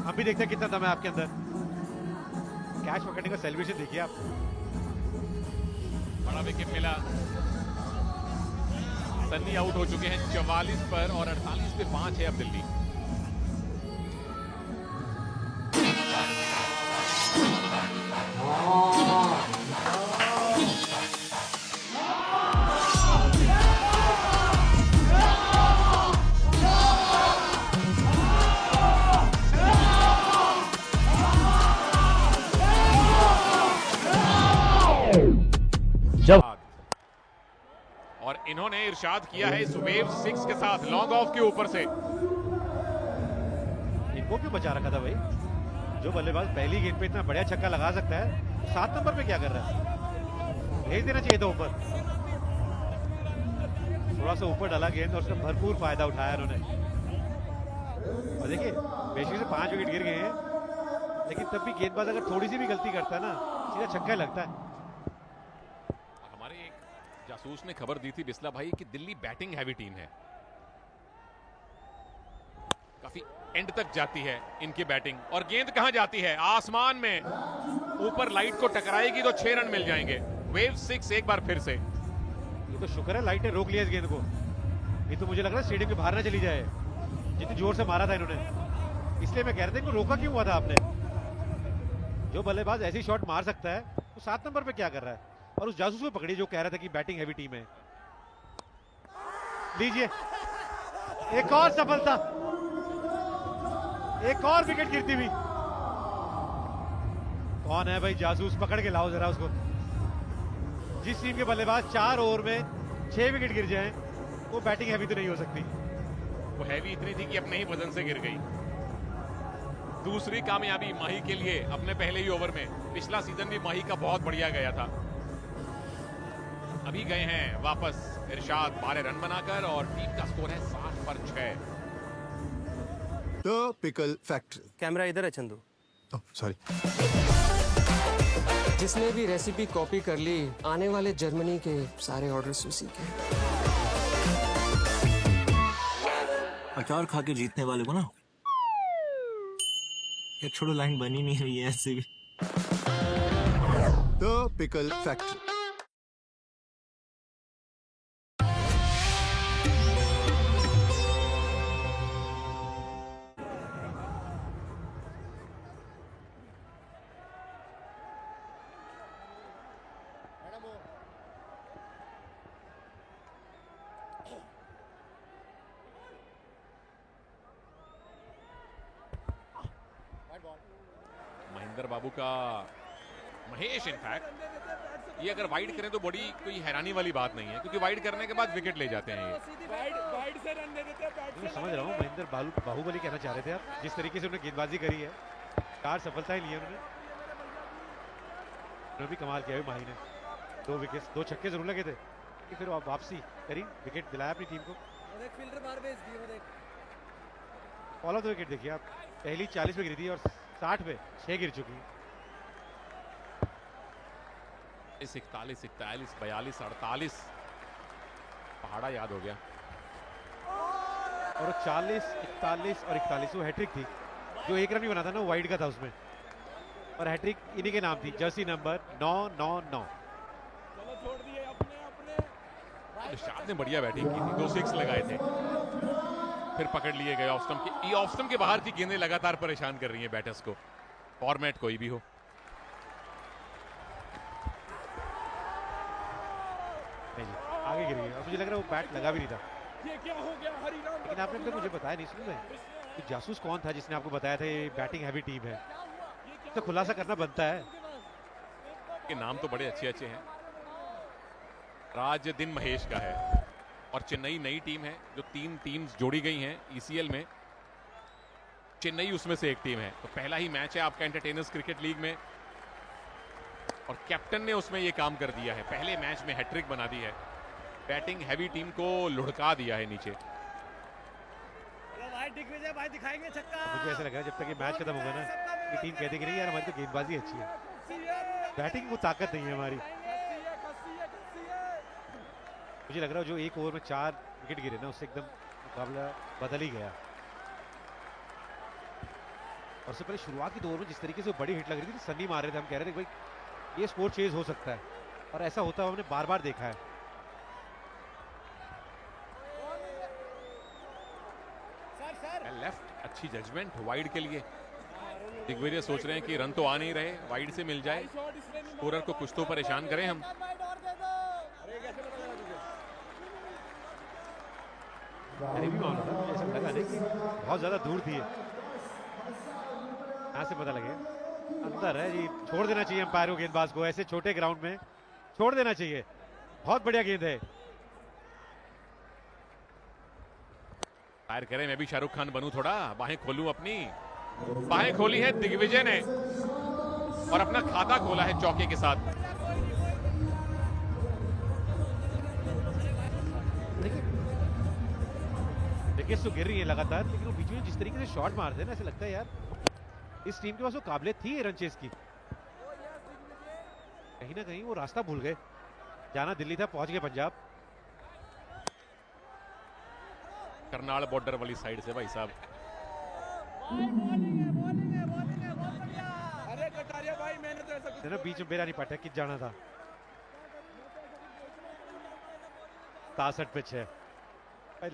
हम भी देखते हैं कितना दम है आपके अंदर। कैच पकड़ने का सेलिब्रेशन देखिए आप। बड़ा विकेट मिला, सन्नी आउट हो चुके हैं 44 पर और 48 पे 5 है अब दिल्ली। जब और इन्होंने इरशाद किया है इस वेव 6 के साथ लॉन्ग ऑफ के ऊपर से। इनको क्यों बचा रखा था भाई? जो बल्लेबाज पहली गेंद पे इतना बढ़िया छक्का लगा सकता है, 7 नंबर पे क्या कर रहा है? भेज देना चाहिए था ऊपर। थोड़ा सा ऊपर डाला गेंद और उसका भरपूर फायदा उठाया उन्होंने। और देखिए बेशक से 5 विकेट गिर गए हैं, लेकिन तब भी गेंदबाज अगर थोड़ी सी भी गलती करता है ना, सीधा छक्का लगता है। हमारे एक जासूस ने खबर दी थी बिस्ला भाई कि दिल्ली बैटिंग हैवी टीम है, काफी एंड तक जाती है इनकी बैटिंग। और गेंद कहां जाती है? आसमान में, ऊपर लाइट को टकराएगी तो 6 रन मिल जाएंगे। वेव 6 एक बार फिर से। ये तो शुक्र है लाइट ने रोक लिया इस गेंद को, ये तो मुझे लग रहा है स्टेडियम के बाहर ना चली जाए, जितनी जोर से मारा था इन्होंने। इसलिए मैं कह रहा था इनको रोका क्यों हुआ था आपने? जो बल्लेबाज ऐसी शॉट मार सकता है वो 7 नंबर पे क्या कर रहा है? और उस जासूस को पकड़ी जो कह रहा था कि बैटिंग हैवी टीम है। लीजिए एक और सफलता, एक और विकेट गिरती हुई। कौन है भाई जासूस? पकड़ के लाओ जरा उसको। जिस टीम के बल्लेबाज 4 ओवर में 6 विकेट गिर जाएं, वो बैटिंग हैवी तो नहीं हो सकती। वो हैवी इतनी थी कि अपने ही वजन से गिर गई। दूसरी कामयाबी माही के लिए अपने पहले ही ओवर में। पिछला सीजन भी माही का बहुत बढ़िया गया था। अभी गए हैं वापस इरशाद 12 रन बनाकर और टीम का स्कोर है 7 पर 6। The pickle factory. कैमरा इधर है चंदू। सॉरी। जिसने भी रेसिपी कॉपी कर ली, आने वाले जर्मनी के सारे ऑर्डर्स उसी के। अचार खा के जीतने वाले को ना, ये छोड़ो लाइन बनी नहीं रही है ऐसे भी। The pickle factory. Mahendra Babu का महेश इनफैक्ट ये अगर वाइड करें तो बड़ी कोई हैरानी वाली बात नहीं है, क्योंकि वाइड करने के बाद विकेट ले जाते हैं ये। मैं समझ रहा हूँ महेंद्र बाहुबली कहना चाह रहे थे आप, जिस तरीके से उन्होंने गेंदबाजी करी है, 4 सफलताएं ली उन्होंने भी कमाल किया माही ने। 2 विकेट, 2 छक्के जरूर लगे थे, फिर वापसी करी, विकेट दिलाया अपनी टीम को। ऑल ऑफ द विकेट देखिए आप, पहली 40 पे गिरी थी और 60 पे 6 गिर चुकी। 41, 41, 42, 48 पहाड़ा याद हो गया। और 40, 41 और 41 वो हैट्रिक थी। जो 1 रन भी बना था ना, वो वाइड का था उसमें, और हैट्रिक इन्हीं के नाम थी, जर्सी नंबर 999। इरशाद ने बढ़िया बैटिंग की थी, 2 6 लगाए थे, फिर पकड़ लिए गए ऑफ स्टंप के। ये ऑफ स्टंप के बाहर की गेंदें लगातार परेशान कर रही हैं बैटर्स को, फॉर्मेट कोई भी हो। आगे गिर गई, और मुझे लग रहा है वो बैट लगा भी नहीं था। ये क्या हो गया हरिराम? लेकिन आपने तो मुझे बताया नहीं, सुन में तो जासूस कौन था जिसने आपको बताया था ये बैटिंग हैवी टीम है? तो खुलासा करना बनता है। के नाम तो बड़े अच्छे अच्छे हैं। राज दिन महेश का है, और चेन्नई नई टीम है जो 3 टीम्स जोड़ी गई हैं ईसीएल में। चेन्नई उसमें से एक टीम है। तो पहला ही मैच है आपका एंटरटेनर्स क्रिकेट लीग में और कैप्टन ने उसमें ये काम कर दिया है, पहले मैच में हैट्रिक बना दी है, बैटिंग हैवी टीम को लुढ़का दिया है नीचे। भाई दिग्विजय भाई दिखाएंगे छक्का। मुझे ऐसा लग रहा है जब तक ये मैच खत्म होगा ना, ये टीम कहती कि नहीं यार हमारी तो गेंदबाजी अच्छी है, बैटिंग वो ताकत नहीं है हमारी। मुझे लग रहा है जो एक ओवर में 4 विकेट गिरे ना, उससे एकदम मुकाबला बदल ही गया। और उससे पहले शुरुआत की 2 ओवर में जिस तरीके से बड़ी हिट लग रही थी, सन्नी मार रहे थे, हम कह रहे थे भाई ये स्कोर चेज हो सकता है, और ऐसा होता हुआ हमने बार बार देखा है। लेफ्ट अच्छी जजमेंट वाइड के लिए। दिग्विजय सोच रहे हैं कि रन तो आ नहीं रहे, वाइड से मिल जाए, स्कोरर को कुछ तो परेशान करें हम। भी मामला था, मुझे ऐसा लगा नहीं कि बहुत ज्यादा दूर थी, यहाँ से पता लगे अंदर है जी। छोड़ देना चाहिए अंपायर को, गेंदबाज को ऐसे छोटे ग्राउंड में छोड़ देना चाहिए। बहुत बढ़िया गेंद है। फायर करें, मैं भी शाहरुख खान बनूं, थोड़ा बाहें खोलूं अपनी। बाहें खोली है दिग्विजय ने और अपना खाता खोला है चौके के साथ। विकेट्स तो गिर रही है लगातार, लेकिन वो बीच में जिस तरीके से शॉट मारते हैं ना, ऐसा लगता है यार इस टीम के पास वो काबिलियत थी रन चेस की। कहीं ना कहीं वो रास्ता भूल गए। जाना दिल्ली था, पहुंच गए पंजाब। करनाल बॉर्डर वाली साइड से भाई साहब। अरे कटारिया भाई मैंने तो ऐसा ना बीच में मेरा नहीं पटा कि जाना था। 67 पिच है,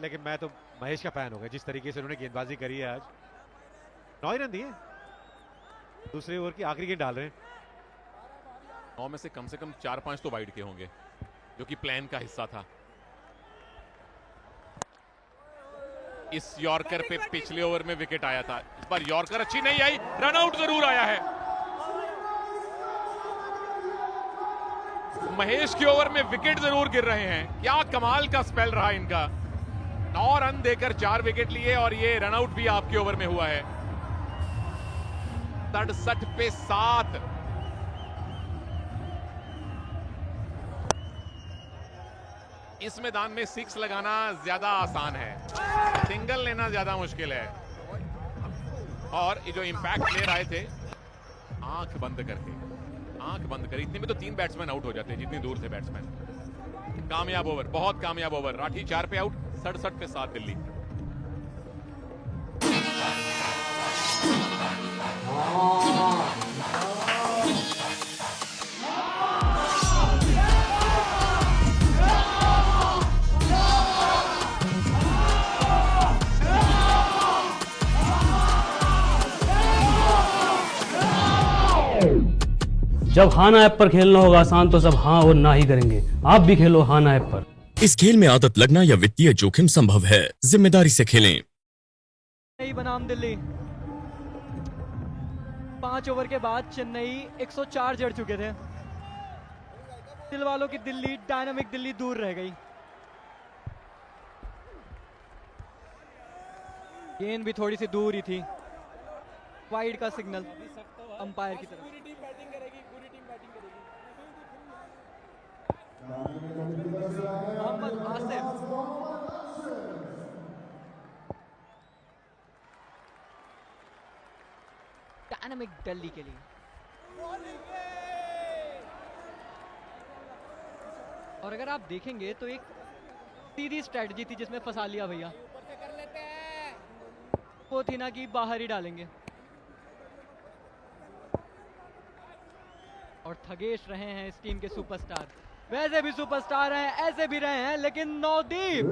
लेकिन मैं तो महेश का फैन हो गया जिस तरीके से उन्होंने गेंदबाजी करी है आज। 9 ही रन दिए, दूसरे ओवर की आखिरी गेंद डाल रहे हैं। 9 में से कम 4-5 तो वाइड के होंगे, जो कि प्लान का हिस्सा था। इस यॉर्कर पे पिछले ओवर में विकेट आया था, इस बार यॉर्कर अच्छी नहीं आई, रन आउट जरूर आया है। महेश के ओवर में विकेट जरूर गिर रहे हैं, क्या कमाल का स्पेल रहा इनका। 9 रन देकर 4 विकेट लिए और ये रन आउट भी आपके ओवर में हुआ है। 67 पे 7। इस मैदान में 6 लगाना ज्यादा आसान है, सिंगल लेना ज्यादा मुश्किल है। और ये जो इंपैक्ट प्लेयर आए थे, आंख बंद करके इतने में तो 3 बैट्समैन आउट हो जाते हैं जितनी दूर थे बैट्समैन। कामयाब ओवर, बहुत कामयाब ओवर। राठी 4 पे आउट, 67 पे 7 दिल्ली। जब हाना ऐप पर खेलना होगा आसान तो सब हाँ और ना ही करेंगे। आप भी खेलो हाना ऐप पर। इस खेल में आदत लगना या वित्तीय जोखिम संभव है, जिम्मेदारी से खेलें। चेन्नई बनाम दिल्ली। 5 ओवर के बाद चेन्नई 104 जड़ चुके थे। दिल वालों की दिल्ली, डायनामिक दिल्ली दूर रह गई। गेंद भी थोड़ी सी दूर ही थी। वाइड का सिग्नल अंपायर की तरफ। मोहम्मद आसिफ डायनामिक दिल्ली के लिए। और अगर आप देखेंगे तो एक सीधी स्ट्रेटजी थी जिसमें फंसा लिया भैया, वो थी ना कि बाहर ही डालेंगे। और थगेश रहे हैं इस टीम के सुपरस्टार, वैसे भी सुपरस्टार हैं, ऐसे भी रहे हैं, लेकिन नवदीप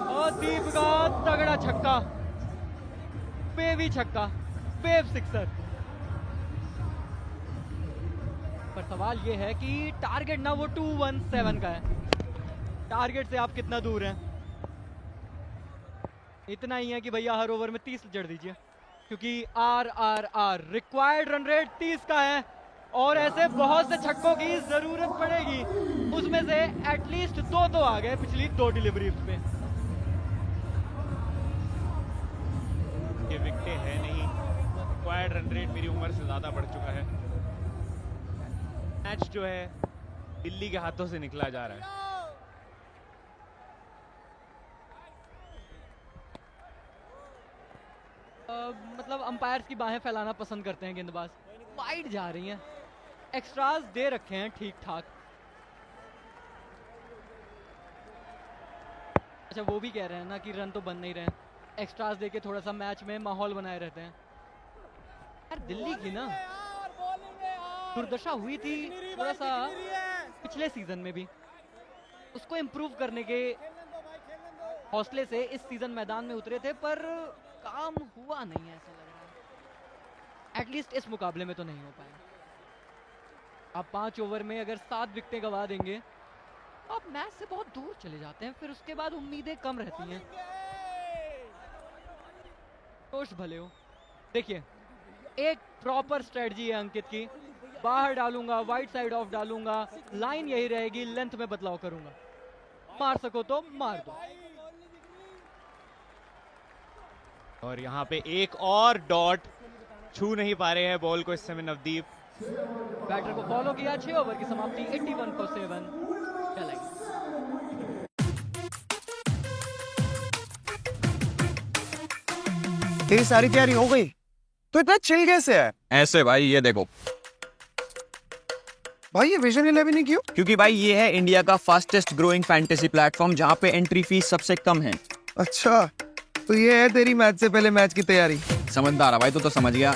और दीप का तगड़ा छक्का, वेवी छक्का, वेव सिक्सर। पर सवाल ये है कि टारगेट ना वो 217 का है, टारगेट से आप कितना दूर हैं। इतना ही है कि भैया हर ओवर में 30 जड़ दीजिए, क्योंकि RRR रिक्वायर्ड रन रेट 30 का है और ऐसे बहुत से छक्कों की जरूरत पड़ेगी। उसमें से एटलीस्ट 2 तो आ गए पिछली 2 डिलीवरीज पे। घंटे है नहीं, रिक्वायर्ड रन रेट मेरी उम्र से ज़्यादा बढ़ चुका है। मैच जो है दिल्ली के हाथों से निकला जा रहा है। मतलब अंपायर्स की बाहें फैलाना पसंद करते हैं गेंदबाज। वाइड जा रही हैं, एक्स्ट्रास दे रखे हैं ठीक ठाक। अच्छा वो भी कह रहे हैं ना कि रन तो बन नहीं रहे हैं, एक्स्ट्रास दे के थोड़ा सा मैच में माहौल बनाए रहते हैं। यार दिल्ली की ना दुर्दशा हुई थी थोड़ा सा पिछले सीजन में भी, उसको इम्प्रूव करने के हौसले से इस सीजन मैदान में उतरे थे, पर काम हुआ नहीं है ऐसा लग रहा है। एटलीस्ट इस मुकाबले में तो नहीं हो पाया। आप 5 ओवर में अगर 7 विकेटें गंवा देंगे तो आप मैच से बहुत दूर चले जाते हैं, फिर उसके बाद उम्मीदें कम रहती हैं। कोश भले हो। देखिए एक प्रॉपर स्ट्रेटजी है अंकित की, बाहर डालूंगा, वाइड साइड ऑफ डालूंगा, लाइन यही रहेगी, लेंथ में बदलाव करूंगा, मार सको तो मार दो। और यहाँ पे एक और डॉट, छू नहीं पा रहे हैं बॉल को इस समय नवदीप। बैटर को फॉलो किया, 6 ओवर की समाप्ति 81 for 7 चलेगी। तेरी सारी तैयारी हो गई तो इतना चिल कैसे है? ऐसे भाई, ये देखो भाई ये विजन 11 ही क्यों? क्योंकि भाई ये है इंडिया का फास्टेस्ट ग्रोइंग फैंटेसी प्लेटफॉर्म जहाँ पे एंट्री फीस सबसे कम है। अच्छा तो ये है तेरी मैच से पहले मैच की तैयारी। समझदार है भाई, तो समझ गया।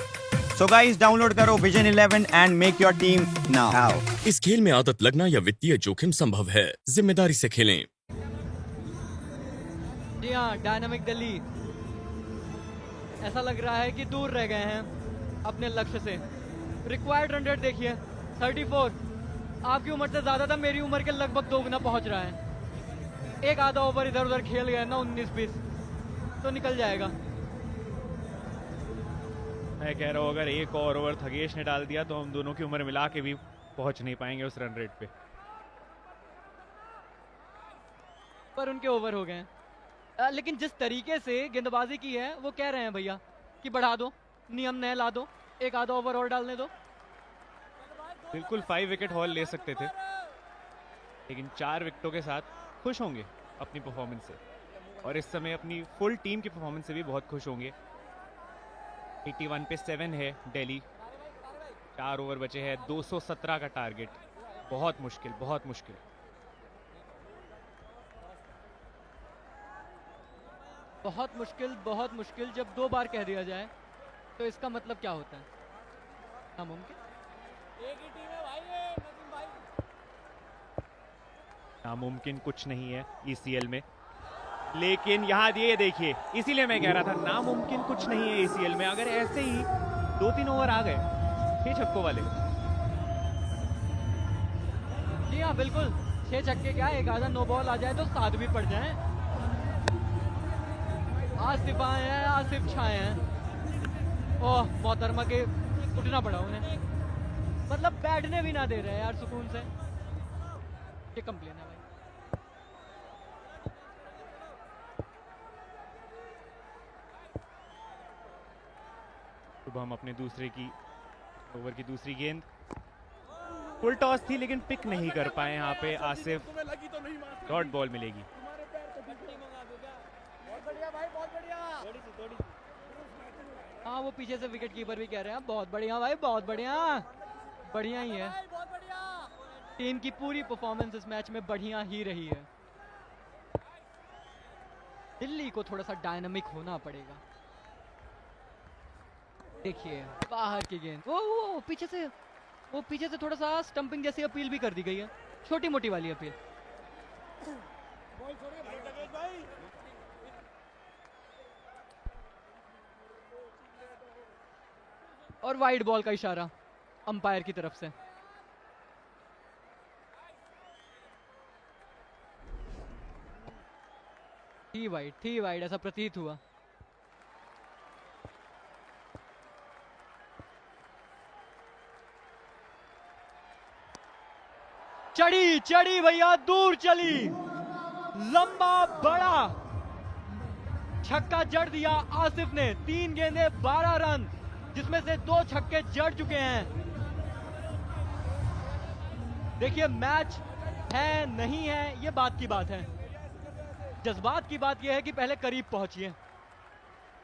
सो गाइस डाउनलोड करो vision 11 and make your team now. इस खेल में आदत लगना या वित्तीय जोखिम संभव है, जिम्मेदारी से खेलें। जी हाँ, डायनामिक दिल्ली ऐसा लग रहा है कि दूर रह गए हैं अपने लक्ष्य से। रिक्वायर्ड रन रेट देखिए 34, आपकी उम्र से ज्यादा था, मेरी उम्र के लगभग 2 गुना पहुंच रहा है। एक आधा ओवर इधर उधर खेल गए ना 19-20 तो निकल जाएगा। मैं कह रहा हूँ अगर एक और ओवर थगेश ने डाल दिया तो हम दोनों की उम्र मिला के भी पहुंच नहीं पाएंगे उस रन रेट पे। पर उनके ओवर हो गए हैं। लेकिन जिस तरीके से गेंदबाजी की है वो कह रहे हैं भैया कि बढ़ा दो, नियम नए ला दो, एक आधा ओवर और डालने दो। बिल्कुल 5 विकेट हॉल ले सकते थे, लेकिन 4 विकेटों के साथ खुश होंगे अपनी परफॉर्मेंस से, और इस समय अपनी फुल टीम की परफॉर्मेंस से भी बहुत खुश होंगे। 81 पे 7 है दिल्ली, 4 ओवर बचे हैं, 217 का टारगेट। बहुत मुश्किल, बहुत मुश्किल। बहुत मुश्किल, बहुत मुश्किल। जब 2 बार कह दिया जाए तो इसका मतलब क्या होता है? नामुमकिन। एक ही टीम है भाई ये, नदीम भाई। नामुमकिन कुछ नहीं है ईसीएल में, लेकिन यहाँ ये देखिए, इसीलिए मैं कह रहा था नामुमकिन कुछ नहीं है ईसीएल में। अगर ऐसे ही 2-3 ओवर आ गए 6 छक्कों वाले। जी हाँ बिल्कुल, 6 छक्के क्या, एक आधा नो बॉल आ जाए तो 7 भी पड़ जाए। आसिफ आए हैं, आसिफ छाए हैं। ओह मोहतरमा के उठना पड़ा उन्हें, मतलब बैठने भी ना दे रहे हैं यार सुकून से। ये कंप्लेन है भाई। अब हम अपने दूसरे की ओवर की दूसरी गेंद, फुल टॉस थी लेकिन पिक नहीं कर पाए यहाँ पे आसिफ। डॉट बॉल मिलेगी। हाँ वो पीछे से विकेट कीपर भी कह रहे हैं बहुत बढ़िया भाई, बहुत बढ़िया, बढ़िया ही है। टीम की पूरी परफॉर्मेंस इस मैच में बढ़िया ही रही है। दिल्ली को थोड़ा सा डायनामिक होना पड़ेगा। देखिए बाहर की गेंद, वो पीछे से थोड़ा सा स्टंपिंग जैसी अपील भी कर दी गई है, छोटी मोटी वाली अपील। और वाइड बॉल का इशारा अंपायर की तरफ से। थी वाइड ऐसा प्रतीत हुआ। चढ़ी भैया, दूर चली, लंबा बड़ा छक्का जड़ दिया आसिफ ने। 3 गेंदे 12 रन, जिसमें से 2 छक्के जड़ चुके हैं। देखिए मैच है नहीं है ये बात की बात है, जज्बात की बात यह है कि पहले करीब पहुंचिए,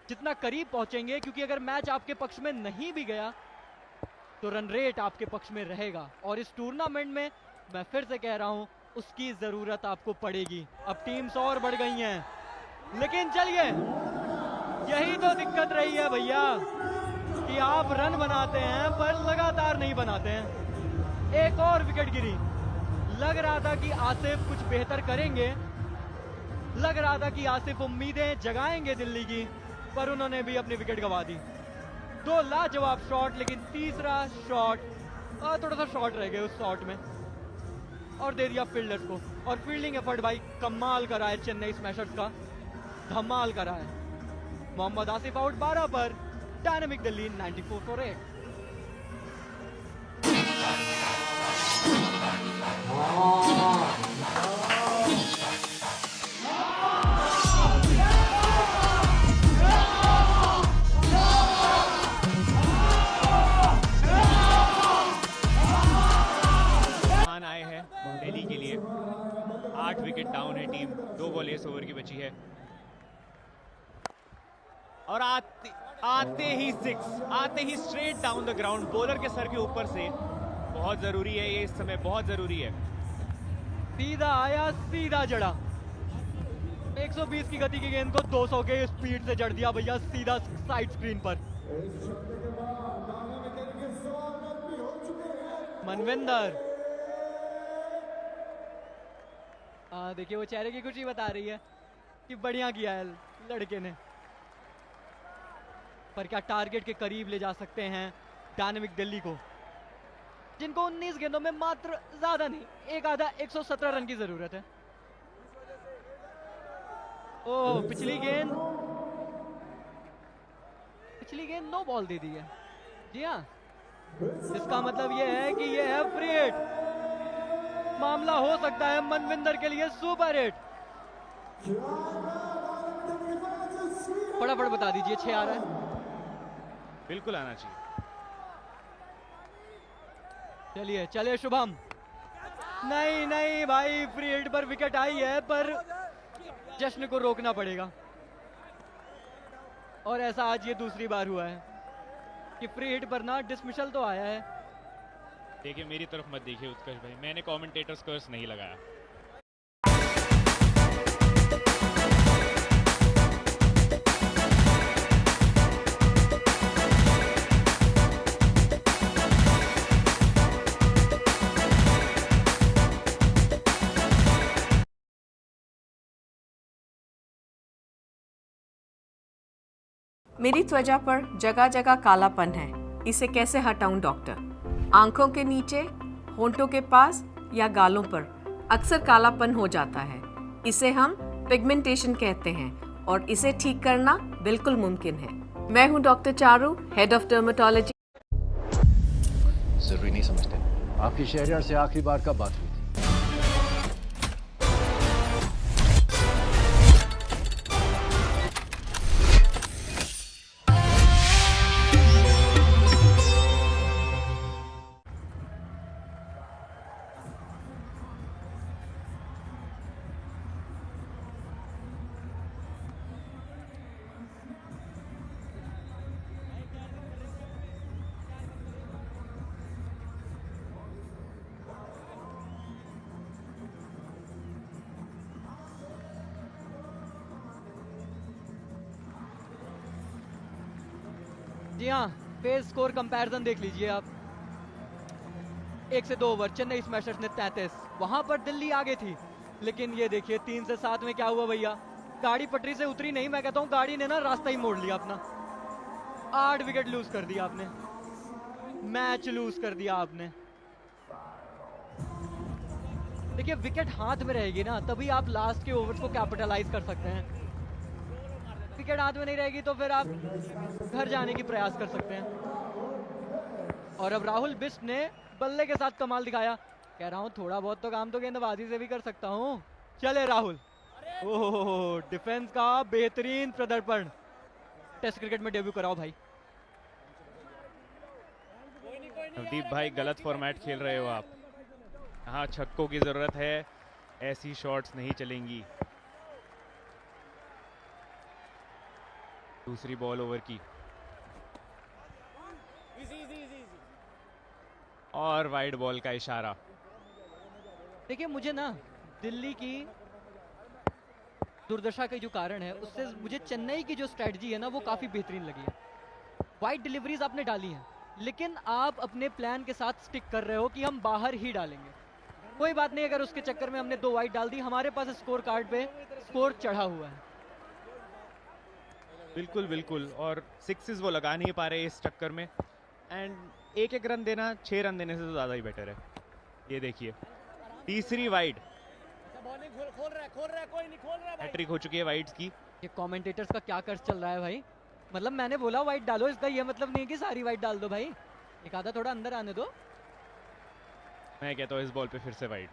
जितना करीब पहुंचेंगे, क्योंकि अगर मैच आपके पक्ष में नहीं भी गया तो रन रेट आपके पक्ष में रहेगा। और इस टूर्नामेंट में मैं फिर से कह रहा हूं उसकी जरूरत आपको पड़ेगी। अब टीम्स और बढ़ गई हैं, लेकिन चलिए यही तो दिक्कत रही है भैया कि आप रन बनाते हैं पर लगातार नहीं बनाते हैं। एक और विकेट गिरी। लग रहा था कि आसिफ कुछ बेहतर करेंगे, लग रहा था कि आसिफ उम्मीदें जगाएंगे दिल्ली की, पर उन्होंने भी अपनी विकेट गंवा दी। 2 लाजवाब शॉट, लेकिन तीसरा शॉट थोड़ा सा शॉर्ट रह गए उस शॉट में, और दे दिया फील्डर्स को। और फील्डिंग एफर्ट भाई कमाल करा है चेन्नई स्मैशर्स का, धमाल करा है। मोहम्मद आसिफ आउट 12 पर, डायनामिक दिल्ली 94 फॉर 8। आए हैं दिल्ली के लिए। 8 विकेट डाउन है टीम, 2 बॉल 1 ओवर की बची है, और आते ही 6, आते ही straight down the ground, bowler के सर के ऊपर से। बहुत जरूरी है ये इस समय, बहुत जरूरी है। सीधा आया सीधा जड़ा। 120 की गति की गेंद को 200 के स्पीड से जड़ दिया भैया, सीधा साइड स्क्रीन पर। मनविंदर देखिए वो चेहरे की खुशी बता रही है कि बढ़िया किया है लड़के ने। पर क्या टारगेट के करीब ले जा सकते हैं डायनामिक दिल्ली को, जिनको 19 गेंदों में मात्र ज्यादा नहीं, एक आधा 117 रन की जरूरत है। ओह पिछली गेंद नो बॉल दे दी है। जी हाँ, इसका मतलब यह है कि यह है फ्री हिट। मामला हो सकता है मनविंदर के लिए सुपर हिट। फटाफट बता दीजिए 6 आ रहा है? बिल्कुल आना चाहिए। चलिए चलिए शुभम। नहीं नहीं भाई, फ्री हिट पर विकेट आई है, पर जश्न को रोकना पड़ेगा। और ऐसा आज ये दूसरी बार हुआ है कि फ्री हिट पर ना डिसमिसल तो आया है। देखिए मेरी तरफ मत देखिए उत्कर्ष भाई, मैंने कमेंटेटर्स कर्स नहीं लगाया। मेरी त्वचा पर जगह जगह कालापन है, इसे कैसे हटाऊं डॉक्टर? आंखों के नीचे, होंठों के पास या गालों पर अक्सर कालापन हो जाता है। इसे हम पिगमेंटेशन कहते हैं और इसे ठीक करना बिल्कुल मुमकिन है। मैं हूं doctor Charu, head of dermatology. जरूरी नहीं समझते। आपकी शहरियार से आखिरी बार कब बात हुई थी? जी हाँ, फेज स्कोर कंपैरिजन देख लीजिए आप। 1 से 2 ओवर चेन्नई स्मैशर्स ने 33, वहां पर दिल्ली आगे थी। लेकिन ये देखिए 3 से 7 में क्या हुआ भैया, गाड़ी पटरी से उतरी नहीं, मैं कहता हूँ गाड़ी ने ना रास्ता ही मोड़ लिया अपना। 8 विकेट लूज कर दिया आपने, मैच लूज कर दिया आपने। देखिए विकेट हाथ में रहेगी ना, तभी आप लास्ट के ओवर्स को कैपिटलाइज कर सकते हैं। विकेट हाथ में नहीं रहेगी तो फिर आप घर जाने की प्रयास कर सकते हैं। और अब राहुल बिष्ट ने बल्ले के साथ कमाल दिखाया। कह रहा हूं थोड़ा बहुत तो काम तो गेंदबाजी से भी कर सकता हूं। चले राहुल, ओह, डिफेंस का बेहतरीन प्रदर्शन। टेस्ट क्रिकेट में डेब्यू कराओ भाई। नवदीप भाई गलत फॉर्मेट खेल रहे हो आप। यहाँ छक्कों की जरूरत है, ऐसी शॉट्स नहीं चलेंगी। दूसरी बॉल ओवर की और वाइड बॉल का इशारा। देखिए मुझे ना दिल्ली की दुर्दशा का जो कारण है उससे मुझे चेन्नई की जो स्ट्रेटजी है ना वो काफ़ी बेहतरीन लगी है। वाइड डिलीवरीज आपने डाली हैं, लेकिन आप अपने प्लान के साथ स्टिक कर रहे हो कि हम बाहर ही डालेंगे। कोई बात नहीं, अगर उसके चक्कर में हमने 2 वाइड डाल दी, हमारे पास स्कोर कार्ड पे स्कोर चढ़ा हुआ है। बिल्कुल बिल्कुल, और सिक्सेस वो लगा नहीं पा रहे इस चक्कर में। एंड एक रन देना 6 रन देने से तो ज़्यादा ही बेटर है। ये देखिए तीसरी वाइड, हैट्रिक हो चुकी है वाइड्स की। ये कमेंटेटर्स का क्या कर्ज चल रहा है भाई। मतलब मैंने बोला वाइड डालो, इसका ये मतलब नहीं कि सारी वाइड डाल दो भाई, एक आधा थोड़ा अंदर आने दो। मैं कहता हूँ इस बॉल पे फिर से वाइड।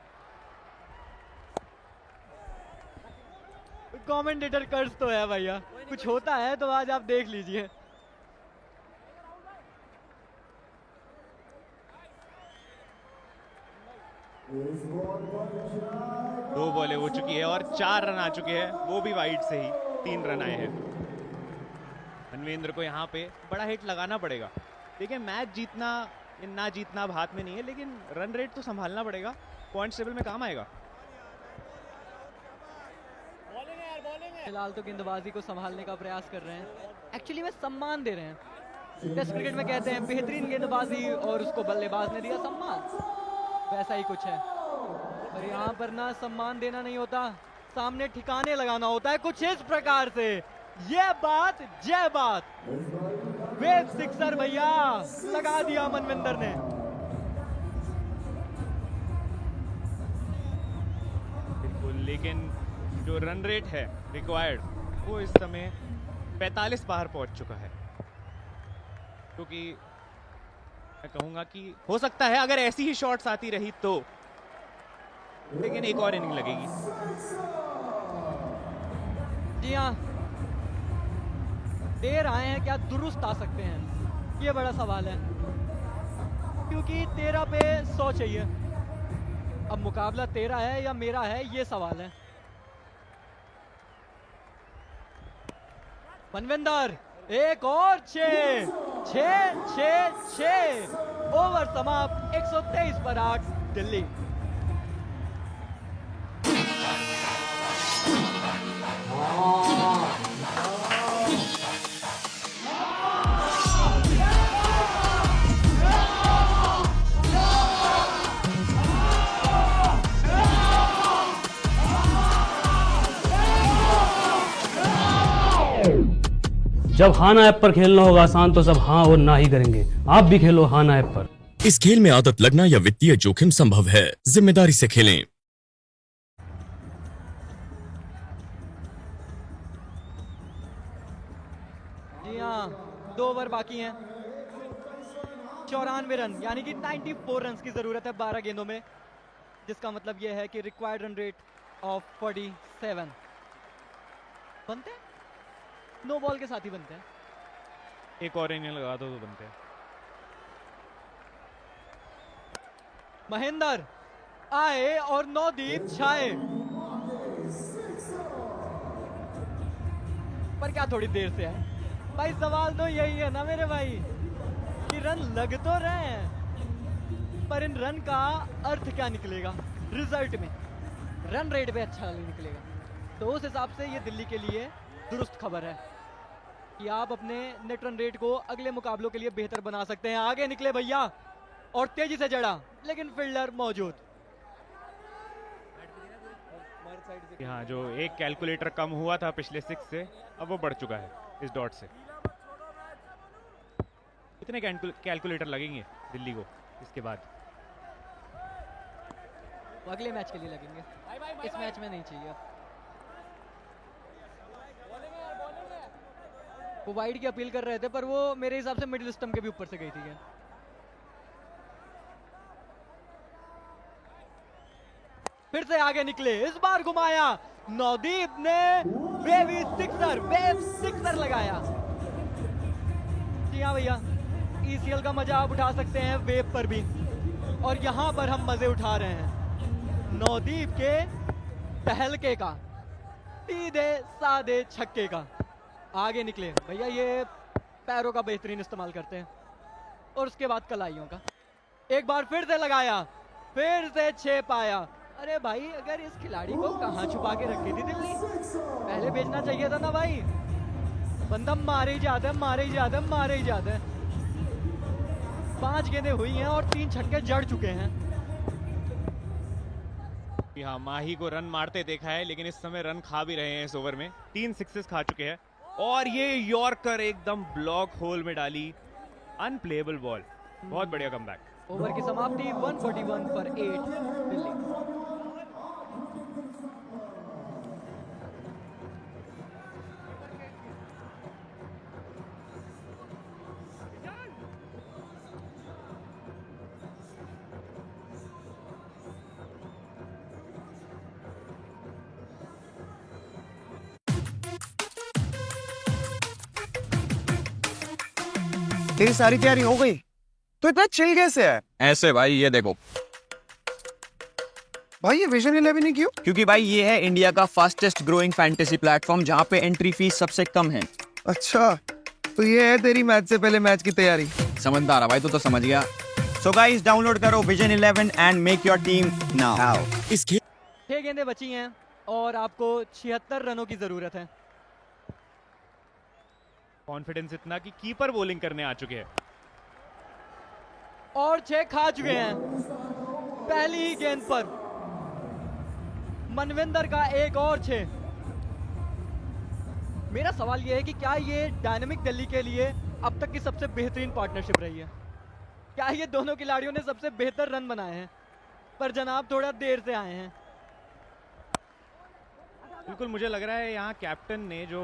कमेंटेटर कर्ज तो है भैया, कुछ होता है तो आज आप देख लीजिए। दो बॉलें हो चुकी है और 4 रन आ चुके हैं, वो भी वाइड से ही 3 रन आए हैं। मनवेंद्र को यहाँ पे बड़ा हिट लगाना पड़ेगा। देखिए मैच जीतना ना जीतना अब हाथ में नहीं है, लेकिन रन रेट तो संभालना पड़ेगा, पॉइंट टेबल में काम आएगा। फिलहाल तो गेंदबाजी को संभालने का प्रयास कर रहे हैं, एक्चुअली में सम्मान दे रहे हैं। टेस्ट क्रिकेट में कहते हैं बेहतरीन गेंदबाजी और उसको बल्लेबाज ने दिया सम्मान, वैसा ही कुछ है। और यहाँ पर ना सम्मान देना नहीं होता, सामने ठिकाने लगाना होता है कुछ इस प्रकार से। ये बात जय बात, वेव सिक्सर भैया लगा दिया मनविंदर ने। बिल्कुल, लेकिन जो रन रेट है रिक्वायर्ड वो इस समय 45 पार पहुंच चुका है। क्योंकि मैं कहूंगा कि हो सकता है अगर ऐसी ही शॉट्स आती रही तो, लेकिन एक और इनिंग लगेगी। जी हाँ, देर आए हैं क्या दुरुस्त आ सकते हैं, ये बड़ा सवाल है। क्योंकि 13 पे 100 चाहिए। अब मुकाबला 13 है या मेरा है, ये सवाल है। मनविंदर एक और 6 ओवर समाप्त, 123 पर 8 दिल्ली। जब हाना ऐप पर खेलना होगा आसान तो सब हाँ और ना ही करेंगे। आप भी खेलो हाना ऐप पर। इस खेल में आदत लगना या वित्तीय जोखिम संभव है, जिम्मेदारी से खेलें। जी हाँ, 2 ओवर बाकी हैं, 94 रन यानी कि 94 रन की जरूरत है 12 गेंदों में, जिसका मतलब यह है कि रिक्वायर्ड रन रेट ऑफ 47 बनते हैं। 9 बॉल के साथ ही बनते हैं। एक और इनिंग लगा दो तो बनते हैं। महेंद्र आए और नवदीप छाए, पर क्या थोड़ी देर से है भाई। सवाल तो यही है ना मेरे भाई कि रन लग तो रहे हैं, पर इन रन का अर्थ क्या निकलेगा रिजल्ट में, रन रेट पे अच्छा नहीं निकलेगा। तो उस हिसाब से ये दिल्ली के लिए दुरुस्त खबर है कि आप अपने नेट रन रेट को अगले मुकाबलों के लिए बेहतर बना सकते हैं। आगे निकले भैया और तेजी से जड़ा, लेकिन फील्डर मौजूद। यहाँ जो एक कैलकुलेटर कम हुआ था पिछले 6 से, अब वो बढ़ चुका है इस डॉट से। कितने कैलकुलेटर लगेंगे दिल्ली को इसके बाद? अगले मैच के लिए लगेंगे, इस मैच में नहीं चाहिए। वो वाइड की अपील कर रहे थे, पर वो मेरे हिसाब से मिडिल स्टंप के भी ऊपर से गई थी। फिर से आगे निकले, इस बार घुमाया, नवदीप ने वेव सिक्सर लगाया। जी हाँ भैया, ईसीएल का मजा आप उठा सकते हैं वेव पर भी, और यहाँ पर हम मजे उठा रहे हैं नवदीप के टहलके का, सीधे साधे छक्के का। आगे निकले भैया, ये पैरों का बेहतरीन इस्तेमाल करते हैं, और उसके बाद कलाइयों का। एक बार फिर से लगाया, फिर से 6 पाया। अरे भाई, अगर इस खिलाड़ी को कहाँ छुपा के रखी थी दिल्ली, पहले भेजना चाहिए था ना भाई। बंदा मारे ही जाता है, मारे ही जाता है, मारे ही जाता है। 5 गेंदें हुई हैं और 3 छक्के जड़ चुके हैं। हाँ, माही को रन मारते देखा है, लेकिन इस समय रन खा भी रहे हैं इस ओवर में। 3 सिक्सेस खा चुके हैं, और ये यॉर्कर एकदम ब्लॉक होल में डाली, अनप्लेएबल बॉल। बहुत बढ़िया कमबैक। ओवर की समाप्ति 141 फॉर 8 दिल्ली। तेरी सारी तैयारी हो गई? तो इतना चिल कैसे है? ऐसे भाई, ये देखो भाई, ये विजन 11 ही क्यों? क्योंकि भाई ये है इंडिया का फास्टेस्ट ग्रोइंग फैंटेसी प्लेटफॉर्म, जहाँ पे एंट्री फीस सबसे कम है। अच्छा, तो ये है तेरी मैच से पहले मैच की तैयारी। समझदार है भाई, तो समझ गया। सो गाइस, डाउनलोड करो vision 11 and make your team now. 6 गेंदें बची हैं और आपको 76 रनों की जरूरत है। कॉन्फिडेंस इतना कि कीपर बॉलिंग करने आ चुके हैं, और 6 खा चुके हैं पहली ही गेंद पर। मनविंदर का एक और 6। मेरा सवाल यह है कि क्या ये डायनामिक दिल्ली के लिए अब तक की सबसे बेहतरीन पार्टनरशिप रही है? क्या ये दोनों खिलाड़ियों ने सबसे बेहतर रन बनाए हैं? पर जनाब थोड़ा देर से आए हैं। बिल्कुल, मुझे लग रहा है यहाँ कैप्टन ने जो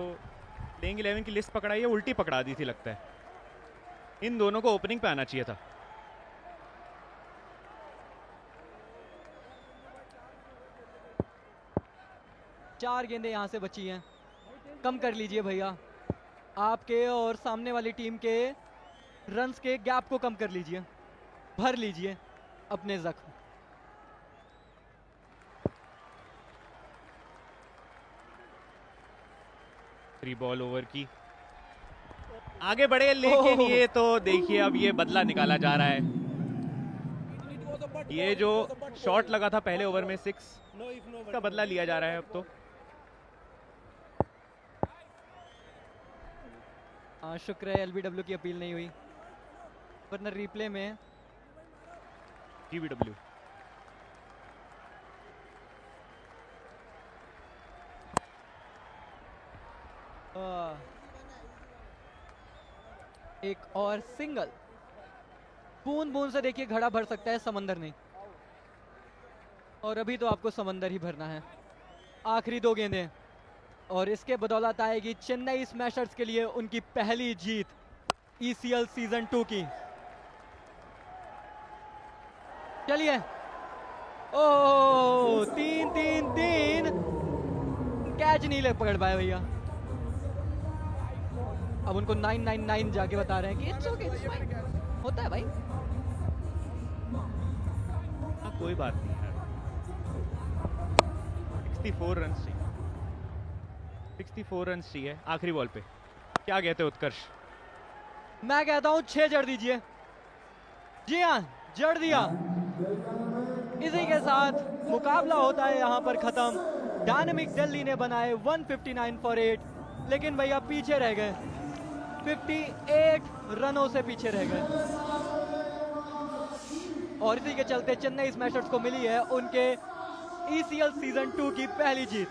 प्लेइंग 11 की लिस्ट पकड़ाई है, उल्टी पकड़ा दी थी लगता है। इन दोनों को ओपनिंग पे आना चाहिए था। चार गेंदें यहां से बची हैं। कम कर लीजिए भैया, आपके और सामने वाली टीम के रन्स के गैप को कम कर लीजिए, भर लीजिए अपने जख्म। थ्री बॉल ओवर की आगे बढ़े, लेकिन ये तो देखिए अब ये बदला निकाला जा रहा है। ये जो शॉट लगा था पहले ओवर में 6 का बदला लिया जा रहा है अब तो। शुक्र है एलबीडब्ल्यू की अपील नहीं हुई, वरना रिप्ले में जीबीडब्ल्यू। एक और सिंगल। बूंद बूंद से देखिए घड़ा भर सकता है, समंदर नहीं। और अभी तो आपको समंदर ही भरना है। आखिरी 2 गेंदें और इसके बदौलत आएगी चेन्नई स्मैशर्स के लिए उनकी पहली जीत ईसीएल सीजन 2 की। चलिए, ओ 3-3-3 कैच नहीं ले पकड़ पाए भैया। अब उनको 999 जाके बता रहे हैं कि इट्स ओके, होता है भाई। कोई बात नहीं है। 64 रन चाहिए, 64 रन चाहिए आखिरी बॉल पे। क्या कहते हो उत्कर्ष? मैं कहता हूं 6 जड़ दीजिए। जी हाँ, जड़ दिया। इसी के साथ मुकाबला होता है यहां पर खत्म। डायनामिक दिल्ली ने बनाए 159 फॉर 8, लेकिन भैया पीछे रह गए, 58 रनों से पीछे रह गए। और इसी के चलते चेन्नई स्मैशर्स को मिली है उनके ईसीएल सीजन 2 की पहली जीत।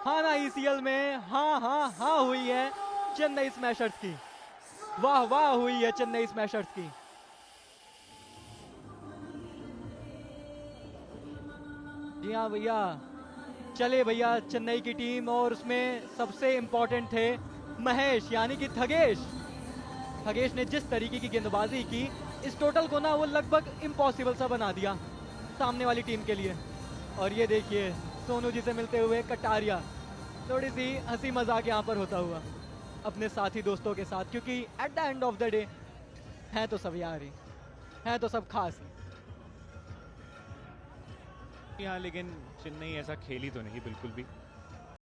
हाँ ना, ईसीएल में हाँ हाँ हाँ हुई है चेन्नई स्मैशर्स की। वाह वाह हुई है चेन्नई स्मैशर्स की। जी हाँ भैया, चले भैया चेन्नई की टीम, और उसमें सबसे इंपॉर्टेंट थे महेश यानी कि थगेश ने जिस तरीके की गेंदबाजी की, इस टोटल को ना वो लगभग इम्पॉसिबल सा बना दिया सामने वाली टीम के लिए। और ये देखिए सोनू जी से मिलते हुए कटारिया, थोड़ी सी हंसी मजाक यहाँ पर होता हुआ अपने साथी दोस्तों के साथ, क्योंकि at the end of the day हैं तो सब यार ही, हैं तो सब खास ही। यहाँ लेकिन चेन्नई ऐसा खेली तो नहीं बिल्कुल भी।